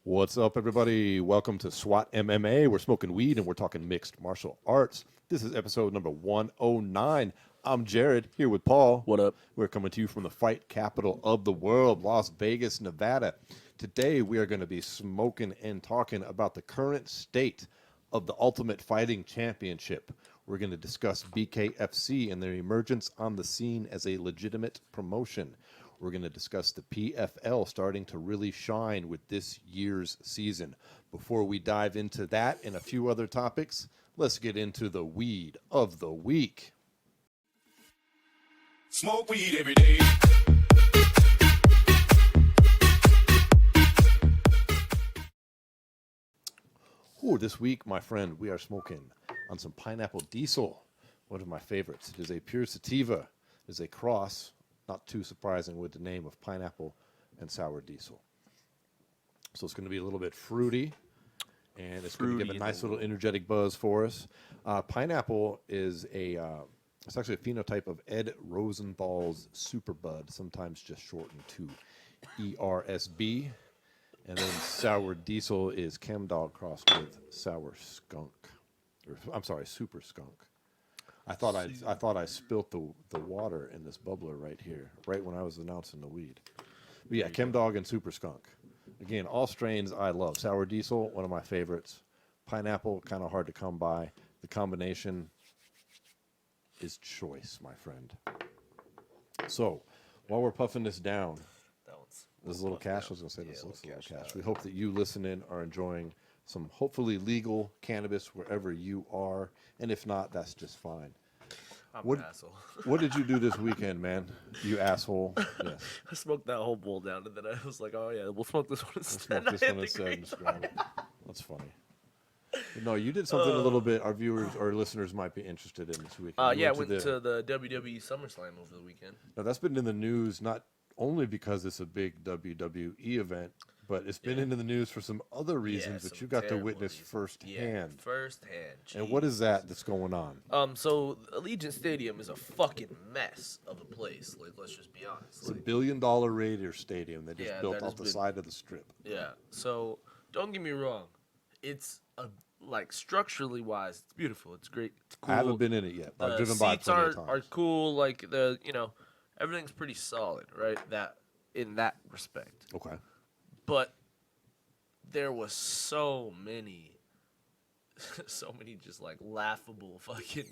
What's up, everybody? Welcome to SWAT MMA. We're smoking weed and we're talking mixed martial arts. This is episode number 109. I'm Jarrod, here with Paul. What up? We're coming to you from the fight capital of the world, Las Vegas, Nevada. Today, we are going to be smoking and talking about the current state of the Ultimate Fighting Championship. We're going to discuss Bkfc and their emergence on the scene as a legitimate promotion. We're going to discuss the PFL starting to really shine with this year's season. Before we dive into that and a few other topics, let's get into the weed of the week. Smoke weed every day. Ooh, this week, my friend, we are smoking on some Pineapple Diesel, one of my favorites. It is a pure sativa. It is a cross, not too surprising, with the name of Pineapple and Sour Diesel. So it's going to be a little bit fruity, and it's going to give a nice little energetic buzz for us. Pineapple is it's actually a phenotype of Ed Rosenthal's Superbud, sometimes just shortened to ERSB. And then Sour Diesel is Chemdog crossed with Sour Skunk. I'm sorry, Super Skunk. I thought I spilt the water in this bubbler right here, right when I was announcing the weed. But yeah, Chemdog and Super Skunk. Again, all strains I love. Sour Diesel, one of my favorites. Pineapple, kind of hard to come by. The combination is choice, my friend. So, while we're puffing this down, this is a little cash. I was going to say this looks a little cash. We hope that you listening are enjoying some hopefully legal cannabis wherever you are. And if not, that's just fine. I'm an asshole. What did you do this weekend, man? You asshole. Yes. I smoked that whole bowl down, and then I was like, oh, yeah, we'll smoke this one instead. Smoke this one instead. That's funny. But no, you did something a little bit our viewers or listeners might be interested in this weekend. Yeah, I went to the WWE SummerSlam over the weekend. Now, that's been in the news not only because it's a big WWE event, but it's been into the news for some other reasons that you got to witness firsthand. Yeah, firsthand. Jeez. And what is that's going on? So Allegiant Stadium is a fucking mess of a place. Like, let's just be honest. It's a $1 billion Raider stadium that just built off the side of the strip. Yeah. So don't get me wrong, it's structurally wise, it's beautiful. It's great. It's cool. I haven't been in it yet. I've driven by plenty of times. Are cool. Like everything's pretty solid, right? In that respect. Okay. But there was so many just like laughable fucking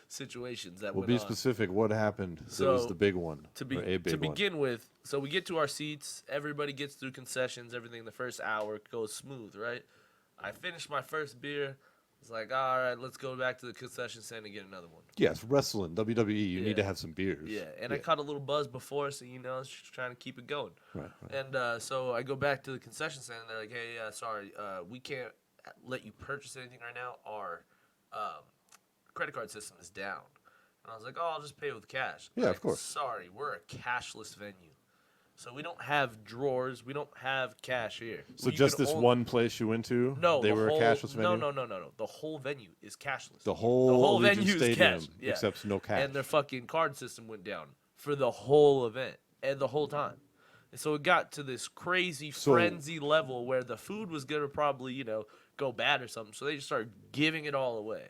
situations that went on. Well, be specific. What happened? So, that was the big one. To begin with, so we get to our seats. Everybody gets through concessions. Everything the first hour goes smooth, right? I finished my first beer. It's like, all right, let's go back to the concession stand and get another one. Yes, wrestling, WWE, you need to have some beers. Yeah, and I caught a little buzz before, so, I was just trying to keep it going. Right. And so I go back to the concession stand, and they're like, hey, sorry, we can't let you purchase anything right now. Our credit card system is down. And I was like, oh, I'll just pay with cash. Yeah, of course. Sorry, we're a cashless venue. So we don't have drawers. We don't have cash here. So just this one place you went to? No, they were a cashless venue? No. The whole venue is cashless. The whole venue stadium, is cash. Yeah. Except no cash. And their fucking card system went down for the whole event and the whole time. And so it got to this crazy frenzy level where the food was going to probably, go bad or something. So they just started giving it all away.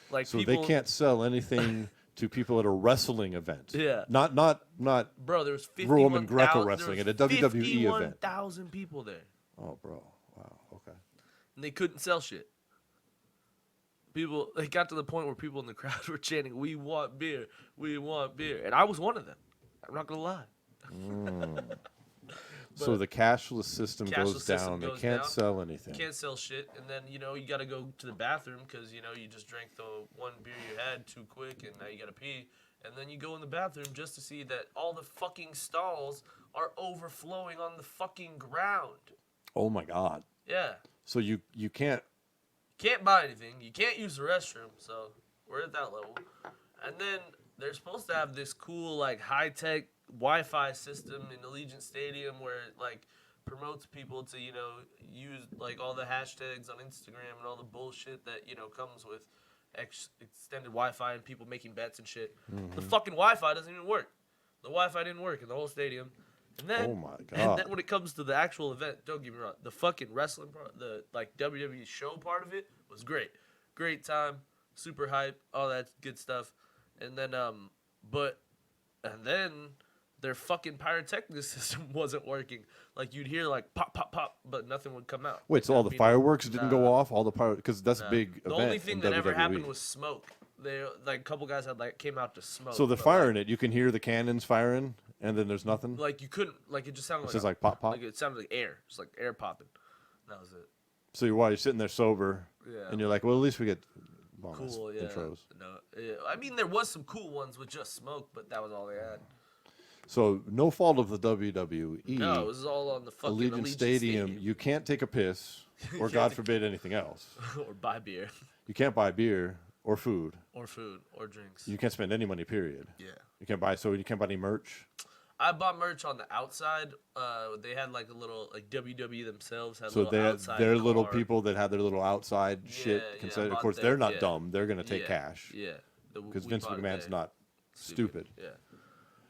Like so they can't sell anything to people at a wrestling event. Yeah. Not bro, there was 51,000 Roman Greco wrestling at a WWE event. 51,000 people there. Oh, bro. Wow. Okay. And they couldn't sell shit. It got to the point where people in the crowd were chanting, "We want beer. We want beer." And I was one of them. I'm not going to lie. So the cashless system goes down. They can't sell anything. Can't sell shit. And then, you got to go to the bathroom because, you just drank the one beer you had too quick and now you got to pee. And then you go in the bathroom just to see that all the fucking stalls are overflowing on the fucking ground. Oh, my God. Yeah. So you can't... Can't buy anything. You can't use the restroom. So we're at that level. And then they're supposed to have this cool, high-tech Wi-Fi system in Allegiant Stadium where it promotes people to use all the hashtags on Instagram and all the bullshit that comes with extended Wi-Fi and people making bets and shit. The fucking Wi-Fi doesn't even work. The Wi-Fi didn't work in the whole stadium. And then, Oh my God. And then when it comes to the actual event, don't get me wrong, the fucking wrestling part, the like WWE show part of it was great. Great time, super hype, all that good stuff. And then their fucking pyrotechnics system wasn't working. Like you'd hear like pop, pop, pop, but nothing would come out. Wait, so all the fireworks didn't go off? All the because that's a big event. The only thing that ever WWE. happened was smoke. They like a couple guys had like came out to smoke. So they're firing it. You can hear the cannons firing, and then there's nothing. Like you couldn't like it just sounded It's just like pop, pop. Like it sounded like air. It's like air popping. That was it. So while you're sitting there sober, and you're like, well, at least we get cool intros. No, I mean there was some cool ones with just smoke, but that was all they had. So no fault of the WWE. No, it was all on the fucking Allegiant Stadium. You can't take a piss, or God forbid anything else. Or buy beer. You can't buy beer or food. Or food or drinks. You can't spend any money. Period. Yeah. You can't buy any merch. I bought merch on the outside. They had like a little like WWE themselves had. So they had their little people that had their little outside shit. Yeah, of course, they're not dumb. They're gonna take cash. Yeah. Because Vince McMahon's not stupid. Yeah.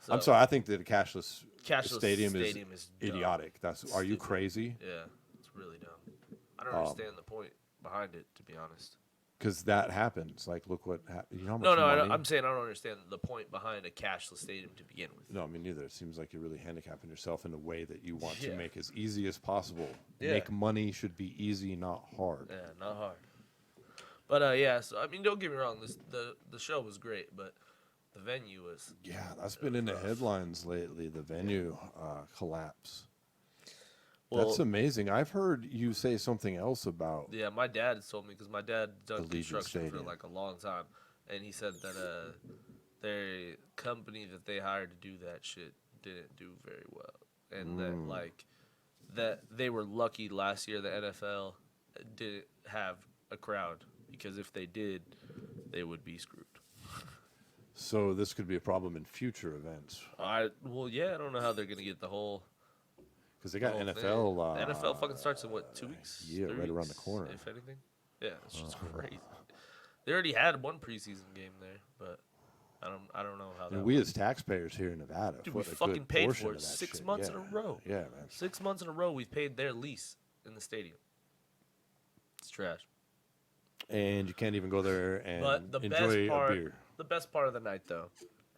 So, I'm sorry. I think that a cashless stadium is idiotic. Are you crazy? Yeah, it's really dumb. I don't understand the point behind it, to be honest. Because that happens. Like, look what happened. You know how much money? I'm saying I don't understand the point behind a cashless stadium to begin with. No, me neither. It seems like you're really handicapping yourself in a way that you want to make as easy as possible. Yeah. Make money should be easy, not hard. Yeah, not hard. But yeah, so I mean, don't get me wrong. The show was great, but the venue was. Yeah, that's been in the headlines lately. The venue collapse. Well, that's amazing. I've heard you say something else about. Yeah, my dad has told me because my dad done construction Stadium for like a long time, and he said that their company that they hired to do that shit didn't do very well, and that like that they were lucky last year the NFL didn't have a crowd because if they did, they would be screwed. So this could be a problem in future events. I don't know how they're gonna get the whole. Because they got NFL. The NFL fucking starts in what, 2 weeks? Yeah, right around the corner. If anything. Yeah, it's just crazy. They already had one preseason game there, but I don't know how. And we as taxpayers here in Nevada, dude, we fucking paid for it 6 months in a row. Yeah, man. 6 months in a row, we've paid their lease in the stadium. It's trash. And you can't even go there and enjoy a beer. The best part of the night, though,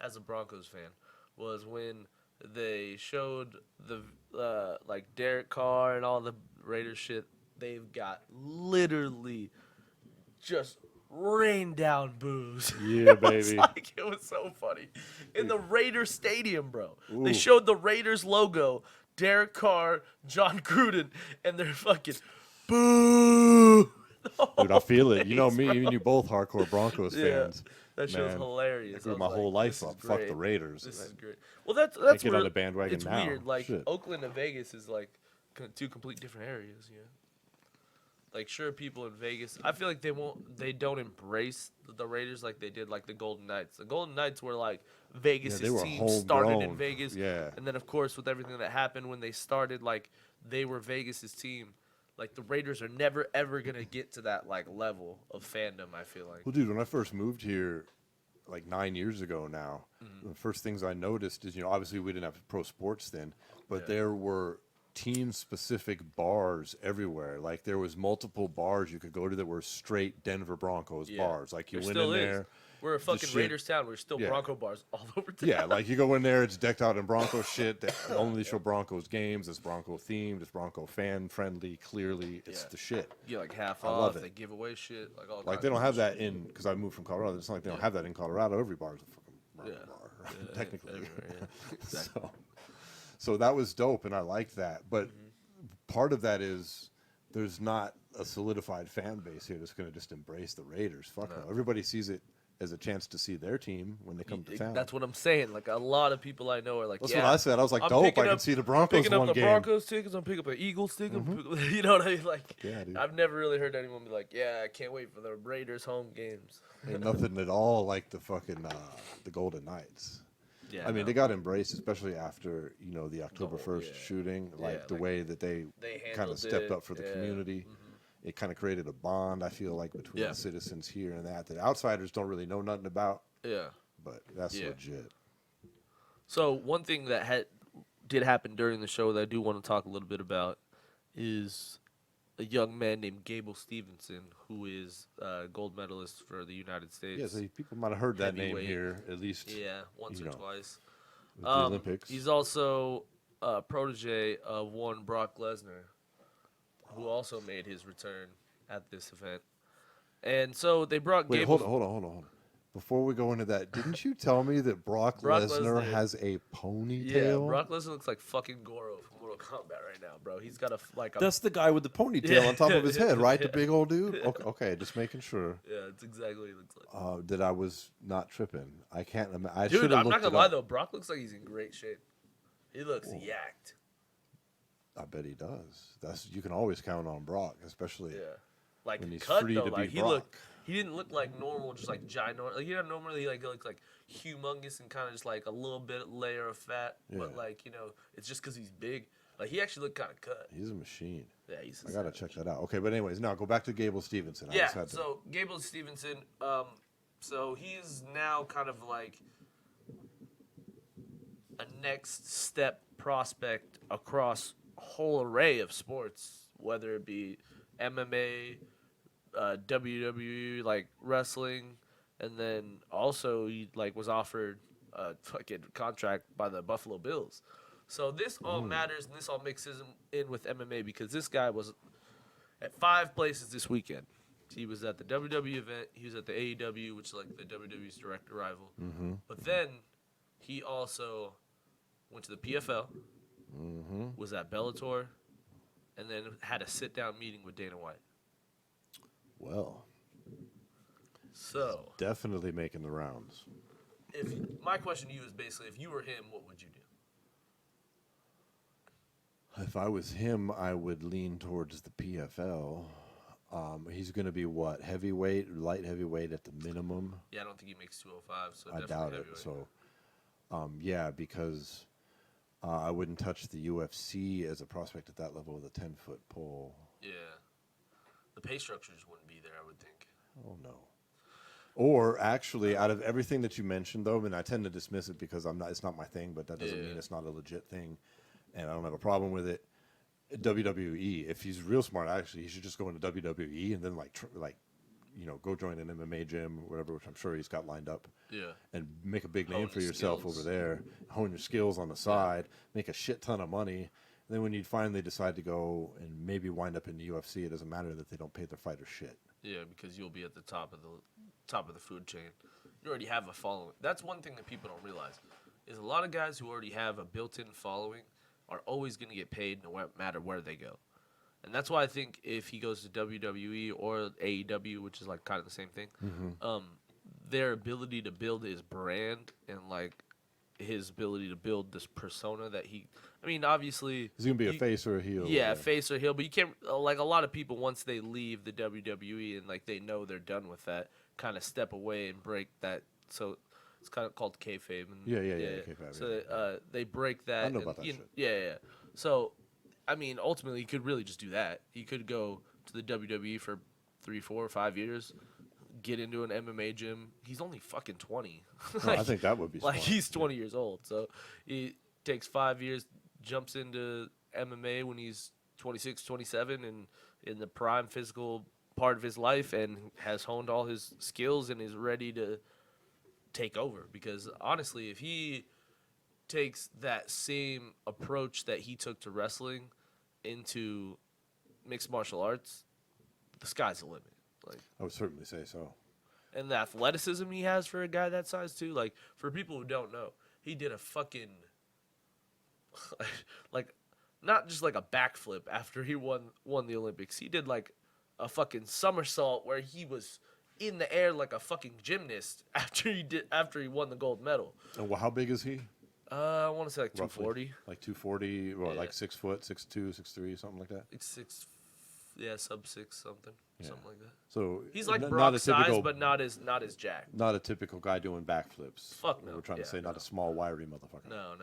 as a Broncos fan, was when they showed the like Derek Carr and all the Raiders shit. They've got literally just rained down booze. Yeah, baby. It was so funny. In the Raiders stadium, bro. Ooh. They showed the Raiders logo, Derek Carr, John Gruden, and they're fucking boo. Dude, I feel it. You know me and you both hardcore Broncos fans. That show's hilarious. I grew my whole life up. Fuck the Raiders. This is great. Well, that's get on the bandwagon it's now. Weird. Like Shit. Oakland and Vegas is like two complete different areas. Yeah. Like sure, people in Vegas, I feel like they don't embrace the Raiders like they did like the Golden Knights. The Golden Knights were like Vegas' team started in Vegas. Yeah. And then of course with everything that happened when they started, like they were Vegas' team. Like, the Raiders are never, ever going to get to that, like, level of fandom, I feel like. Well, dude, when I first moved here, like 9 years ago now, the first things I noticed is, obviously we didn't have pro sports then, but there were team-specific bars everywhere. Like, there was multiple bars you could go to that were straight Denver Broncos bars. Like, you went in there. We're a fucking Raiders town. We're still Bronco bars all over town. Yeah, like you go in there, it's decked out in Bronco shit. They only show Broncos games. It's Bronco themed. It's Bronco fan friendly. Clearly, it's the shit. You like half off. They give away shit. Like all. Like they don't have that in because I moved from Colorado. It's not like they don't have that in Colorado. Every bar is a fucking Bronco bar, technically. Exactly. So that was dope, and I liked that. But part of that is there's not a solidified fan base here that's going to just embrace the Raiders. Fuck no. Everybody sees it as a chance to see their team when they come to town. That's what I'm saying. Like, a lot of people I know are like, that's what I said. I was like, dope, I can see the Broncos picking one up the game. Broncos tickets, I'm picking up the Eagles tickets. You know what I mean? Like, yeah, dude. I've never really heard anyone be like, yeah, I can't wait for the Raiders home games. Ain't nothing at all like the fucking the Golden Knights. Yeah, I mean, they got embraced, especially after, the October 1st shooting, the way that they kind of stepped up for the community. it kind of created a bond, I feel like, between Yeah. the citizens here and that outsiders don't really know nothing about. Yeah. But that's Yeah. legit. So one thing that did happen during the show that I do want to talk a little bit about is a young man named Gable Stevenson, who is a gold medalist for the United States. Yeah, so people might have heard that name Heavyweight. here, at least Yeah, once or twice. with the Olympics. He's also a protege of one Brock Lesnar, who also made his return at this event. And so they brought Wait, Gable. hold on. Before we go into that, didn't you tell me that Brock Lesnar has a ponytail? Yeah, Brock Lesnar looks like fucking Goro from Mortal Kombat right now, bro. He's got a That's the guy with the ponytail on top of his head, right? The big old dude? Okay, just making sure. Yeah, it's exactly what he looks like. That I was not tripping. I can't imagine. Dude, I'm not gonna lie though. Brock looks like he's in great shape. He looks yacked. I bet he does. You can always count on Brock, especially Like when he's cut free though, to like be Brock. he didn't look like normal, just like ginormous. Like, normally like looks like humongous and kind of just like a little bit layer of fat, but like it's just because he's big. Like he actually looked kind of cut. He's a machine. Yeah, he's. I gotta check that out. Okay, but anyways, now go back to Gable Stevenson. Yeah, so Gable Stevenson, so he's now kind of like a next step prospect across a whole array of sports, whether it be MMA, WWE, like wrestling, and then also he like was offered a fucking contract by the Buffalo Bills. So this all matters, and this all mixes in with MMA because this guy was at 5 places this weekend. He was at the WWE event. He was at the AEW, which is like the WWE's direct rival. Mm-hmm. But then he also went to the PFL, was at Bellator, and then had a sit-down meeting with Dana White. Well, so definitely making the rounds. My question to you is basically, if you were him, what would you do? If I was him, I would lean towards the PFL. He's going to be what? Heavyweight, light heavyweight at the minimum? Yeah, I don't think he makes 205, so I definitely doubt it. heavyweight. So, yeah, because I wouldn't touch the UFC as a prospect at that level with a 10-foot pole. Yeah. The pay structures wouldn't be there, I would think. Oh, no. Or actually, out of everything that you mentioned, though, and I tend to dismiss it because it's not my thing, but that doesn't mean it's not a legit thing, and I don't have a problem with it. WWE, if he's real smart, actually, he should just go into WWE and then go join an MMA gym or whatever, which I'm sure he's got lined up. Yeah. And make a big name Hone for his yourself skills. over there. Hone your skills on the side. Make a shit ton of money. And then when you finally decide to go and maybe wind up in the UFC, it doesn't matter that they don't pay their fighters shit. Yeah, because you'll be at the top of the food chain. You already have a following. That's one thing that people don't realize is a lot of guys who already have a built-in following are always going to get paid no matter where they go. And that's why I think if he goes to WWE or AEW, which is like kind of the same thing, their ability to build his brand and like his ability to build this persona that obviously Is he going to be a face or a heel? Yeah, face or heel, but you can't like a lot of people once they leave the WWE and like they know they're done with that, kind of step away and break that. So it's kind of called kayfabe. And, Yeah, kayfabe, So they break that. I know about that shit. Yeah. So, ultimately, he could really just do that. He could go to the WWE for 3, 4, 5 years, get into an MMA gym. He's only fucking 20. I think that would be smart. Like, he's 20 years old. So he takes 5 years, jumps into MMA when he's 26, 27, and in the prime physical part of his life, and has honed all his skills and is ready to take over. Because honestly, if he takes that same approach that he took to wrestling into mixed martial arts, the sky's the limit. Like, I would certainly say so. and the athleticism he has for a guy that size too. Like, for people who don't know, he did a fucking like not just like a backflip after he won the Olympics. He did like a fucking somersault where he was in the air like a fucking gymnast after he won the gold medal. And how big is he? I want to say like Roughly? 240. Like 240, or Yeah. like 6 foot, 6'2", 6'3", something like that. Like sub 6 something like that. So He's like not Brock a size, typical, but not as jacked. not a typical guy doing backflips. Fuck no. We're trying to Yeah, say not a small, wiry motherfucker. No.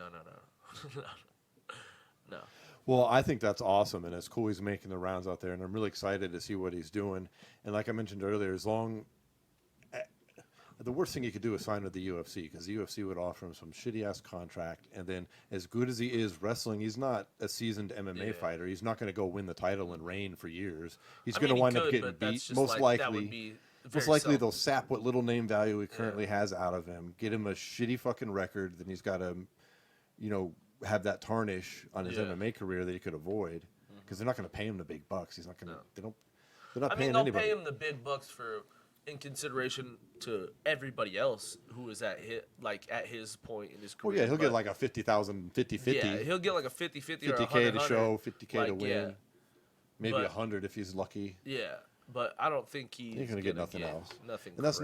No. Well, I think that's awesome, and it's cool he's making the rounds out there, and I'm really excited to see what he's doing. And like I mentioned earlier, the worst thing he could do is sign with the UFC, because the UFC would offer him some shitty-ass contract, and then as good as he is wrestling, he's not a seasoned MMA fighter. He's not going to go win the title and reign for years. He's going to wind up getting beat. Most likely, they'll sap what little name value he currently has out of him, get him a shitty fucking record, then he's got to, have that tarnish on his MMA career that he could avoid, because they're not going to pay him the big bucks. He's not going to. They're not paying anybody. They'll pay him the big bucks in consideration to everybody else who is at his point in his career. Well, yeah, he'll get like a 50,000, 50-50. Yeah, he'll get like a 50-50 or 50K to show, 50K to win. Yeah. Maybe 100 if he's lucky. Yeah, but I don't think he's going to get nothing else. Nothing. And that's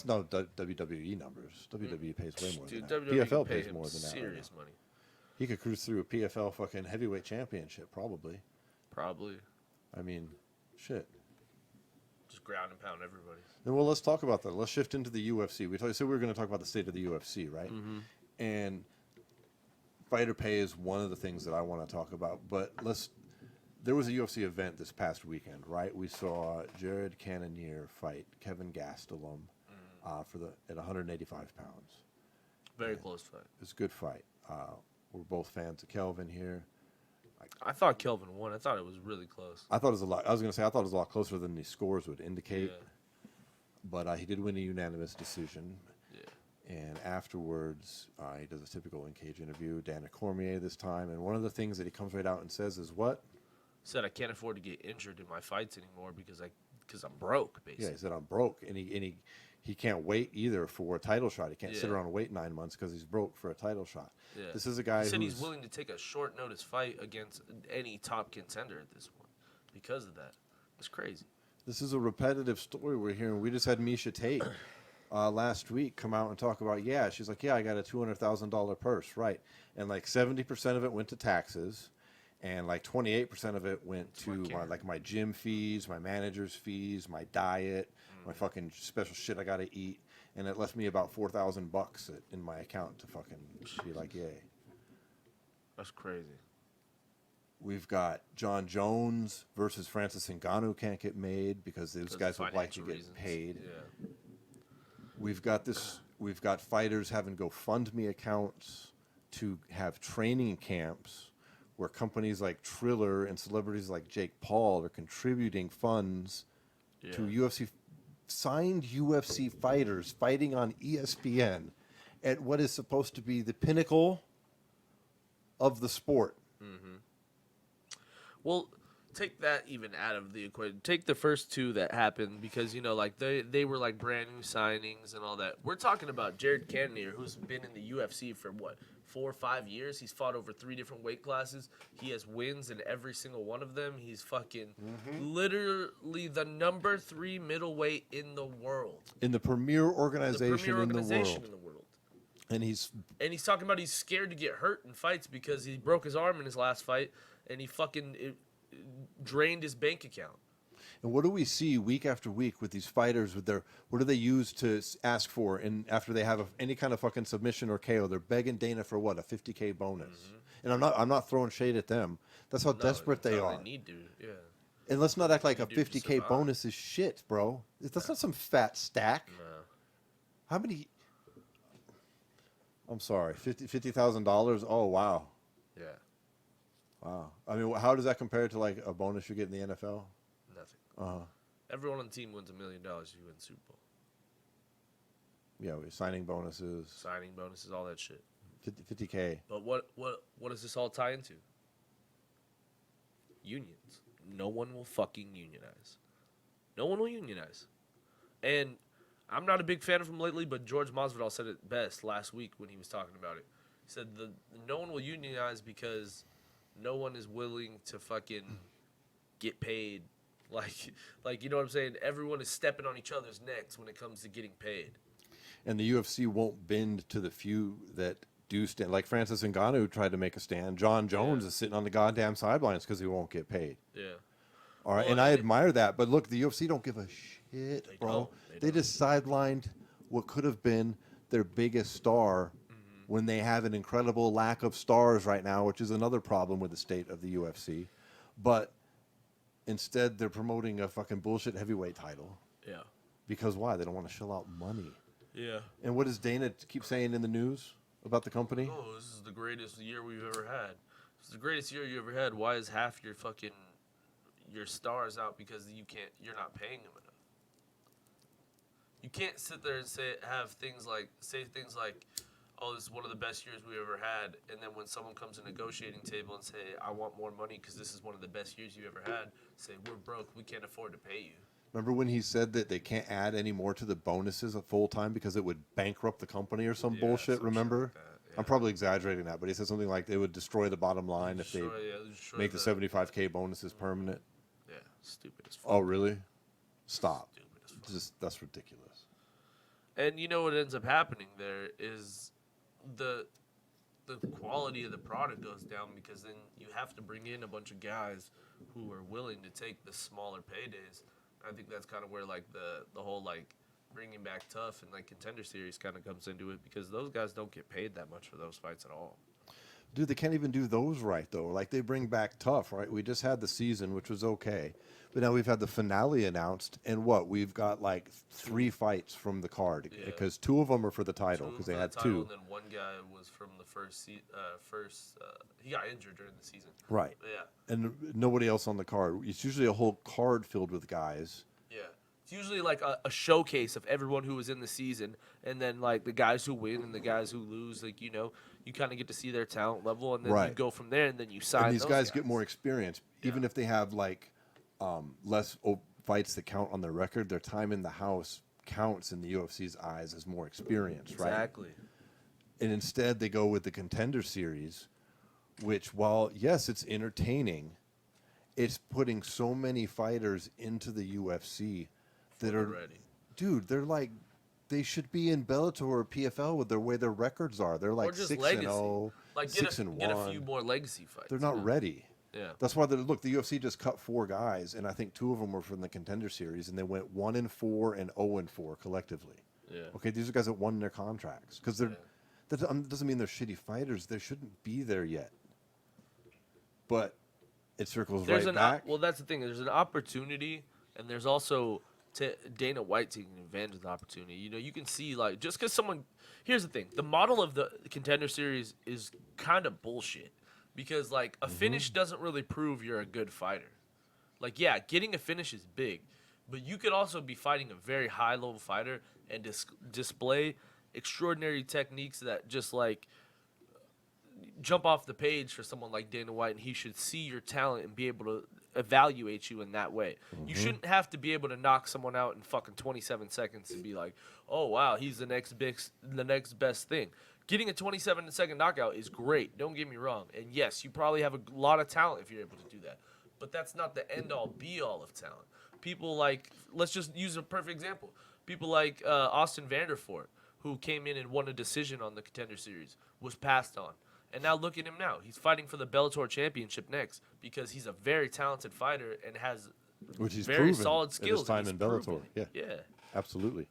not WWE numbers. WWE pays way more than that. WWE PFL pays more than that. Serious money. He could cruise through a PFL fucking heavyweight championship, probably. Probably. I mean, shit. Just ground and pound everybody. And well, let's talk about that. Let's shift into the UFC. We said we were going to talk about the state of the UFC, right? Mm-hmm. And fighter pay is one of the things that I want to talk about. But there was a UFC event this past weekend, right? We saw Jarrod Cannonier fight Kevin Gastelum at 185 pounds. Very close fight. It was a good fight. We're both fans of Kelvin here. I thought Kelvin won. I thought it was really close. I thought it was a lot. I was going to say I thought it was a lot closer than the scores would indicate. Yeah. But he did win a unanimous decision. Yeah. And afterwards, he does a typical in-cage interview. Dana Cormier this time, and one of the things that he comes right out and says is what? He said I can't afford to get injured in my fights anymore because I'm broke. Basically. Yeah, he said I'm broke, and he can't wait either for a title shot. He can't sit around and wait 9 months because he's broke for a title shot. Yeah. This is a guy who he's willing to take a short notice fight against any top contender at this point because of that. It's crazy. This is a repetitive story we're hearing. We just had Miesha Tate last week come out and talk about, she's like, I got a $200,000 purse, right? And like 70% of it went to taxes. And like 28% of it went to my gym fees, my manager's fees, my diet, my fucking special shit I got to eat. And it left me about $4,000 in my account to fucking be like, yay. That's crazy. We've got John Jones versus Francis Ngannou can't get made because those guys would like to get paid. Yeah. We've got fighters having GoFundMe accounts to have training camps where companies like Triller and celebrities like Jake Paul are contributing funds to signed UFC fighters fighting on ESPN at what is supposed to be the pinnacle of the sport. Mm-hmm. Well, take that even out of the equation. Take the first two that happened because, they were like brand new signings and all that. We're talking about Jarrod Cannonier, who's been in the UFC for 4 or 5 years. He's fought over 3 different weight classes. He has wins in every single one of them. He's fucking literally the number 3 middleweight in the world. In the premier organization in the world. And he's talking about he's scared to get hurt in fights because he broke his arm in his last fight and he fucking drained his bank account. And what do we see week after week with these fighters? What do they use to ask for? And after they have any kind of fucking submission or KO, they're begging Dana for what, a $50K bonus. Mm-hmm. And I'm not throwing shade at them. That's how desperate they are. They need to, yeah. And let's not act like a $50K bonus is shit, bro. That's not some fat stack. No. How many? I'm sorry, $50,000. Oh wow. Yeah. Wow. I mean, how does that compare to like a bonus you get in the NFL? Nothing. Everyone on the team wins $1 million if you win the Super Bowl. Yeah, signing bonuses, all that shit. 50K. But what does this all tie into? Unions. No one will fucking unionize. No one will unionize. And I'm not a big fan of him lately, but George Masvidal said it best last week when he was talking about it. He said no one will unionize because no one is willing to fucking get paid. Like you know what I'm saying? Everyone is stepping on each other's necks when it comes to getting paid. And the UFC won't bend to the few that do stand. Like Francis Ngannou tried to make a stand. John Jones is sitting on the goddamn sidelines because he won't get paid. Yeah. All right, and I admire that. But look, the UFC don't give a shit, bro. They just sidelined what could have been their biggest star when they have an incredible lack of stars right now, which is another problem with the state of the UFC. But instead, they're promoting a fucking bullshit heavyweight title. Yeah. Because why? They don't want to shell out money. Yeah. And what does Dana keep saying in the news about the company? Oh, this is the greatest year we've ever had. This is the greatest year you ever had. Why is half your stars out because you're not paying them enough? You can't sit there and say things like, oh, this is one of the best years we ever had, and then when someone comes to a negotiating table and say, I want more money because this is one of the best years you ever had, say, we're broke, we can't afford to pay you. Remember when he said that they can't add any more to the bonuses at full time because it would bankrupt the company or some bullshit, remember? Like that, yeah. I'm probably exaggerating that, but he said something like it would destroy the bottom line if they make the 75K bonuses permanent. Yeah, stupid as fuck. Oh, really? Stop. Stupid as fuck. That's ridiculous. And you know what ends up happening there is the quality of the product goes down because then you have to bring in a bunch of guys who are willing to take the smaller paydays. I think that's kind of where like the whole like bringing back Tough and like Contender Series kind of comes into it because those guys don't get paid that much for those fights at all. Dude, they can't even do those right, though. Like, they bring back Tough, right? We just had the season, which was okay. But now we've had the finale announced, and what? We've got, like, 3 fights from the card. Because 2 of them are for the title, because they had 2. And then one guy was from the first he got injured during the season. Right. Yeah. And nobody else on the card. It's usually a whole card filled with guys. Yeah. It's usually like a showcase of everyone who was in the season, and then like the guys who win and the guys who lose, like you kind of get to see their talent level, and then you go from there, and then you sign. And these guys get more experience, even if they have like less fights that count on their record. Their time in the house counts in the UFC's eyes as more experience, right? Exactly. And instead, they go with the Contender Series, which, while yes, it's entertaining, it's putting so many fighters into the UFC. That are ready. Dude, they're like, they should be in Bellator or PFL with the way their records are. They're like 6-0, like 6-1. Get a few more legacy fights. They're not ready. Yeah. That's why the UFC just cut 4 guys, and I think 2 of them were from the Contender Series, and they went 1-4 and 0-4 collectively. Yeah. Okay, these are guys that won their contracts because they're. That doesn't mean they're shitty fighters. They shouldn't be there yet. But it circles back. Well, that's the thing. There's an opportunity, and there's also. Dana White taking advantage of the opportunity. You can see, like, just because someone... Here's the thing. The model of the Contender Series is kind of bullshit. Because, like, a finish doesn't really prove you're a good fighter. Like, yeah, getting a finish is big. But you could also be fighting a very high-level fighter and display extraordinary techniques that just, like, jump off the page for someone like Dana White, and he should see your talent and be able to evaluate you in that way. You shouldn't have to be able to knock someone out in fucking 27 seconds and be like, oh wow, he's the next best thing. Getting a 27-second knockout is great, don't get me wrong, and yes, you probably have a lot of talent if you're able to do that, but that's not the end-all be-all of talent. People like, let's just use a perfect example, people like Austin Vanderfort, who came in and won a decision on the Contender Series, was passed on. And now look at him now. He's fighting for the Bellator Championship next because he's a very talented fighter and has very solid skills. His time in Bellator. Yeah, absolutely.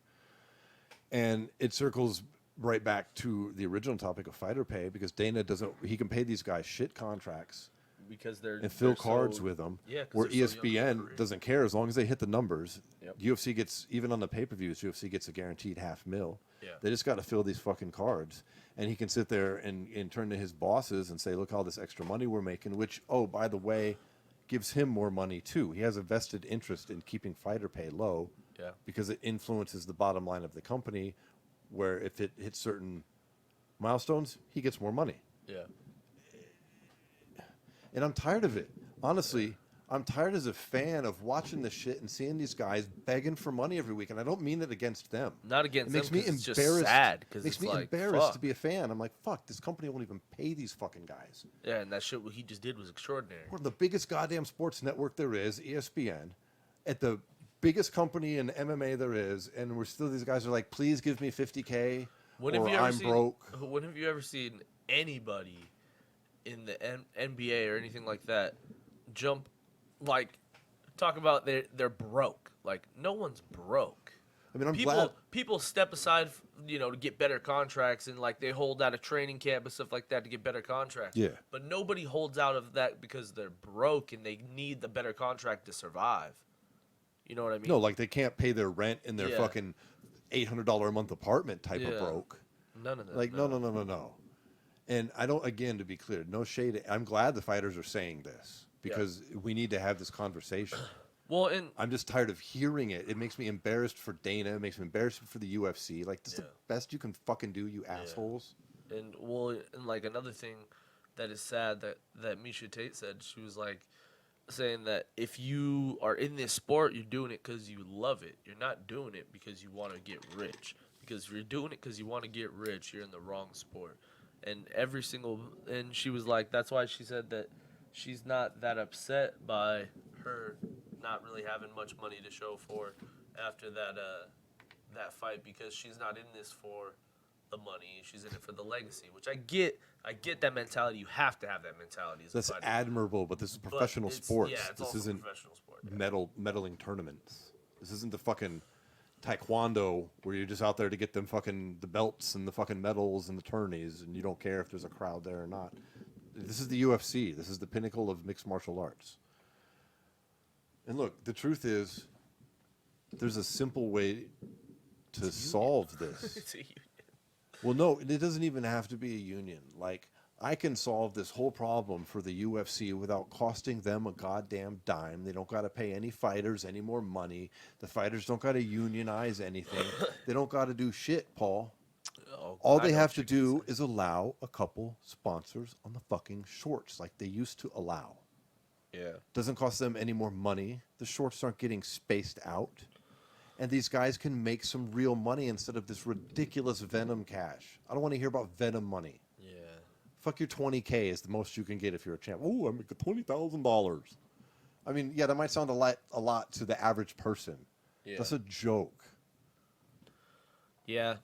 And it circles right back to the original topic of fighter pay because Dana he can pay these guys shit contracts because and fill cards with them. Yeah, where ESPN doesn't care as long as they hit the numbers. Yep. UFC gets, even on the pay-per-views, UFC gets a guaranteed $500,000. Yeah. They just got to fill these fucking cards. And he can sit there and turn to his bosses and say, look all this extra money we're making, which, oh, by the way, gives him more money too. He has a vested interest in keeping fighter pay low because it influences the bottom line of the company, where if it hits certain milestones, he gets more money. Yeah. And I'm tired of it. Honestly, I'm tired as a fan of watching this shit and seeing these guys begging for money every week. And I don't mean it against them. Not against them. It makes me embarrassed. embarrassed. It's just sad because makes it's me like, embarrassed fuck. to be a fan. I'm like, fuck, this company won't even pay these fucking guys. Yeah, and that shit what he just did was extraordinary. We're the biggest goddamn sports network there is, ESPN, at the biggest company in MMA there is, and these guys are like, please give me $50K or I'm broke. When have you ever seen anybody in the NBA or anything like that talk about they're broke? Like, no one's broke. I mean, I'm people glad. people step aside, to get better contracts, and like they hold out a training camp and stuff like that to get better contracts. Yeah. But nobody holds out of that because they're broke and they need the better contract to survive. You know what I mean? No, like they can't pay their rent in their Yeah. fucking $800 a month apartment type of Yeah. broke. None of that. Like, no. And I don't, again, to be clear, no shade. I'm glad the fighters are saying this because we need to have this conversation. Well, and I'm just tired of hearing it. It makes me embarrassed for Dana. It makes me embarrassed for the UFC. Like, this is the best you can fucking do, you assholes. and like another thing that is sad that Misha Tate said, she was like saying that if you are in this sport, you're doing it because you love it. You're not doing it because you want to get rich. Because if you're doing it because you want to get rich, you're in the wrong sport. And and she was like, that's why she said that she's not that upset by her not really having much money to show for after that fight, because she's not in this for the money. She's in it for the legacy, which I get that mentality. You have to have that mentality as a That's fighter. admirable, but this is professional sports. Yeah, it's This also isn't professional sport. Yeah. meddling tournaments. This isn't the fucking taekwondo where you're just out there to get them fucking the belts and the fucking medals and the tourneys, and you don't care if there's a crowd there or not. This is the UFC. This is the pinnacle of mixed martial arts. And look, the truth is, there's a simple way to solve this. It's a union. Well, no, it doesn't even have to be a union. Like, I can solve this whole problem for the UFC without costing them a goddamn dime. They don't got to pay any fighters any more money. The fighters don't got to unionize anything. They don't got to do shit, Paul. All they have to do is allow a couple sponsors on the fucking shorts like they used to allow. Yeah. Doesn't cost them any more money. The shorts aren't getting spaced out. And these guys can make some real money instead of this ridiculous Venom cash. I don't want to hear about Venom money. Yeah. Fuck your 20K is the most you can get if you're a champ. Oh, I make $20,000. I mean, yeah, that might sound a lot to the average person. Yeah. That's a joke. Yeah.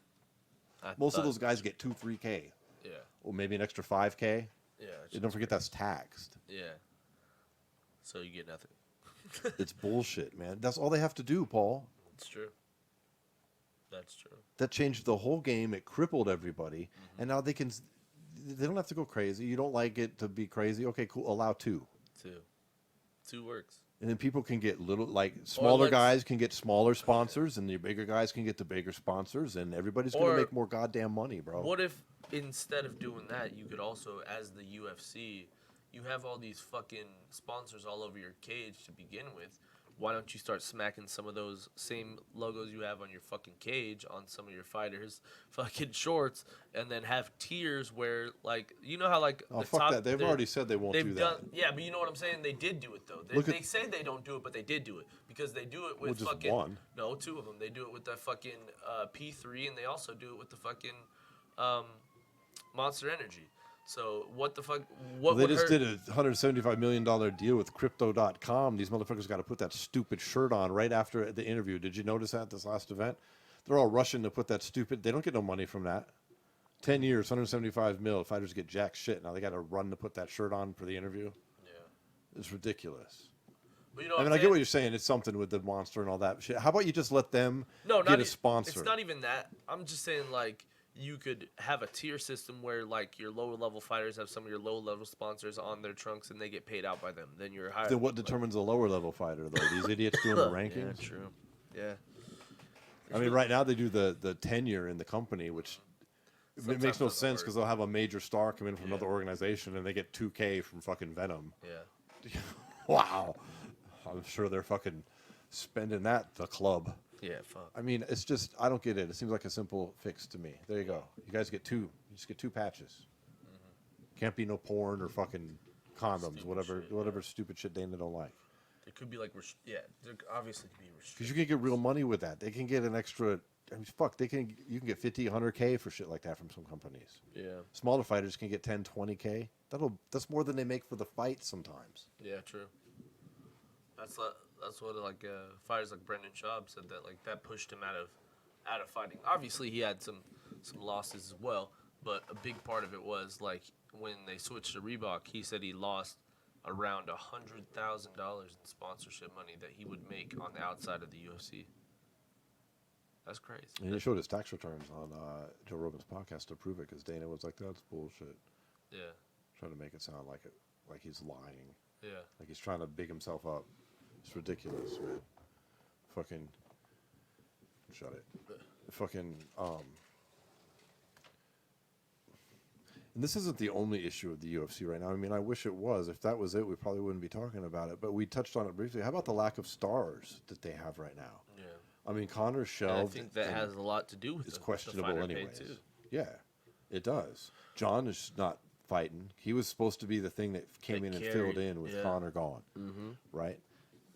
Most of those guys get 2-3K. Yeah. Or maybe an extra 5K. Yeah. And don't forget that's taxed. Yeah. So you get nothing. It's bullshit, man. That's all they have to do, Paul. It's true. That's true. That changed the whole game. It crippled everybody. And now they don't have to go crazy. You don't like it to be crazy. Okay, cool. Allow 2. 2 works. And then people can get smaller guys can get smaller sponsors, and the bigger guys can get the bigger sponsors, and everybody's going to make more goddamn money, bro. What if instead of doing that, you could also, as the UFC, you have all these fucking sponsors all over your cage to begin with. Why don't you start smacking some of those same logos you have on your fucking cage on some of your fighters' fucking shorts, and then have tiers where, like, you know how, like, Oh, the fuck top, that. They've already said they won't do that. Yeah, but you know what I'm saying? They did do it, though. They say they don't do it, but they did do it. Because they do it with just fucking... one. No, 2 of them. They do it with the fucking P3, and they also do it with the fucking Monster Energy. So what the fuck? They just did a $175 million deal with Crypto.com. These motherfuckers got to put that stupid shirt on right after the interview. Did you notice that this last event? They're all rushing to put that stupid. They don't get no money from that. 10 years, 175 mil. Fighters get jack shit. Now they got to run to put that shirt on for the interview. Yeah, it's ridiculous. Well, you know, I mean, I get what you're saying. It's something with the Monster and all that shit. How about you just let them get a sponsor? It's not even that. I'm just saying, like, you could have a tier system where, like, your lower level fighters have some of your low level sponsors on their trunks and they get paid out by them. Then you're higher. Then what determines a lower level fighter, though? These idiots doing the rankings? Yeah, true. Yeah. I mean, right now they do the tenure in the company, which it makes no sense because they'll have a major star come in from another organization and they get 2K from fucking Venom. Yeah. Wow. I'm sure they're fucking spending that the club. Yeah, fuck. I mean, it's just, I don't get it. It seems like a simple fix to me. There you go. You guys get 2. You just get 2 patches. Can't be no porn or fucking condoms, whatever stupid shit Dana don't like. There could be, like, there obviously could be restrictions. Because you can get real money with that. They can get an extra, I mean, fuck, you can get 50, 100K for shit like that from some companies. Yeah. Smaller fighters can get 10, 20K. That's more than they make for the fight sometimes. Yeah, true. That's what, like, fighters like Brendan Schaub said, that, like, that pushed him out of fighting. Obviously, he had some losses as well, but a big part of it was, like, when they switched to Reebok, he said he lost around $100,000 in sponsorship money that he would make on the outside of the UFC. That's crazy. And he showed his tax returns on Joe Rogan's podcast to prove it, because Dana was like, "That's bullshit." Yeah. Trying to make it sound like he's lying. Yeah. Like he's trying to big himself up. It's ridiculous, man. Fucking shut it. Fucking and this isn't the only issue of the UFC right now. I mean, I wish it was. If that was it, we probably wouldn't be talking about it. But we touched on it briefly. How about the lack of stars that they have right now? Yeah. I mean, Connor's And I shelved. think that has a lot to do with it's the questionable fighter pay, anyways. too. Yeah, it does. John is not fighting. He was supposed to be the thing that came That in and carried, filled in with yeah. Connor gone. Mm-hmm. Right?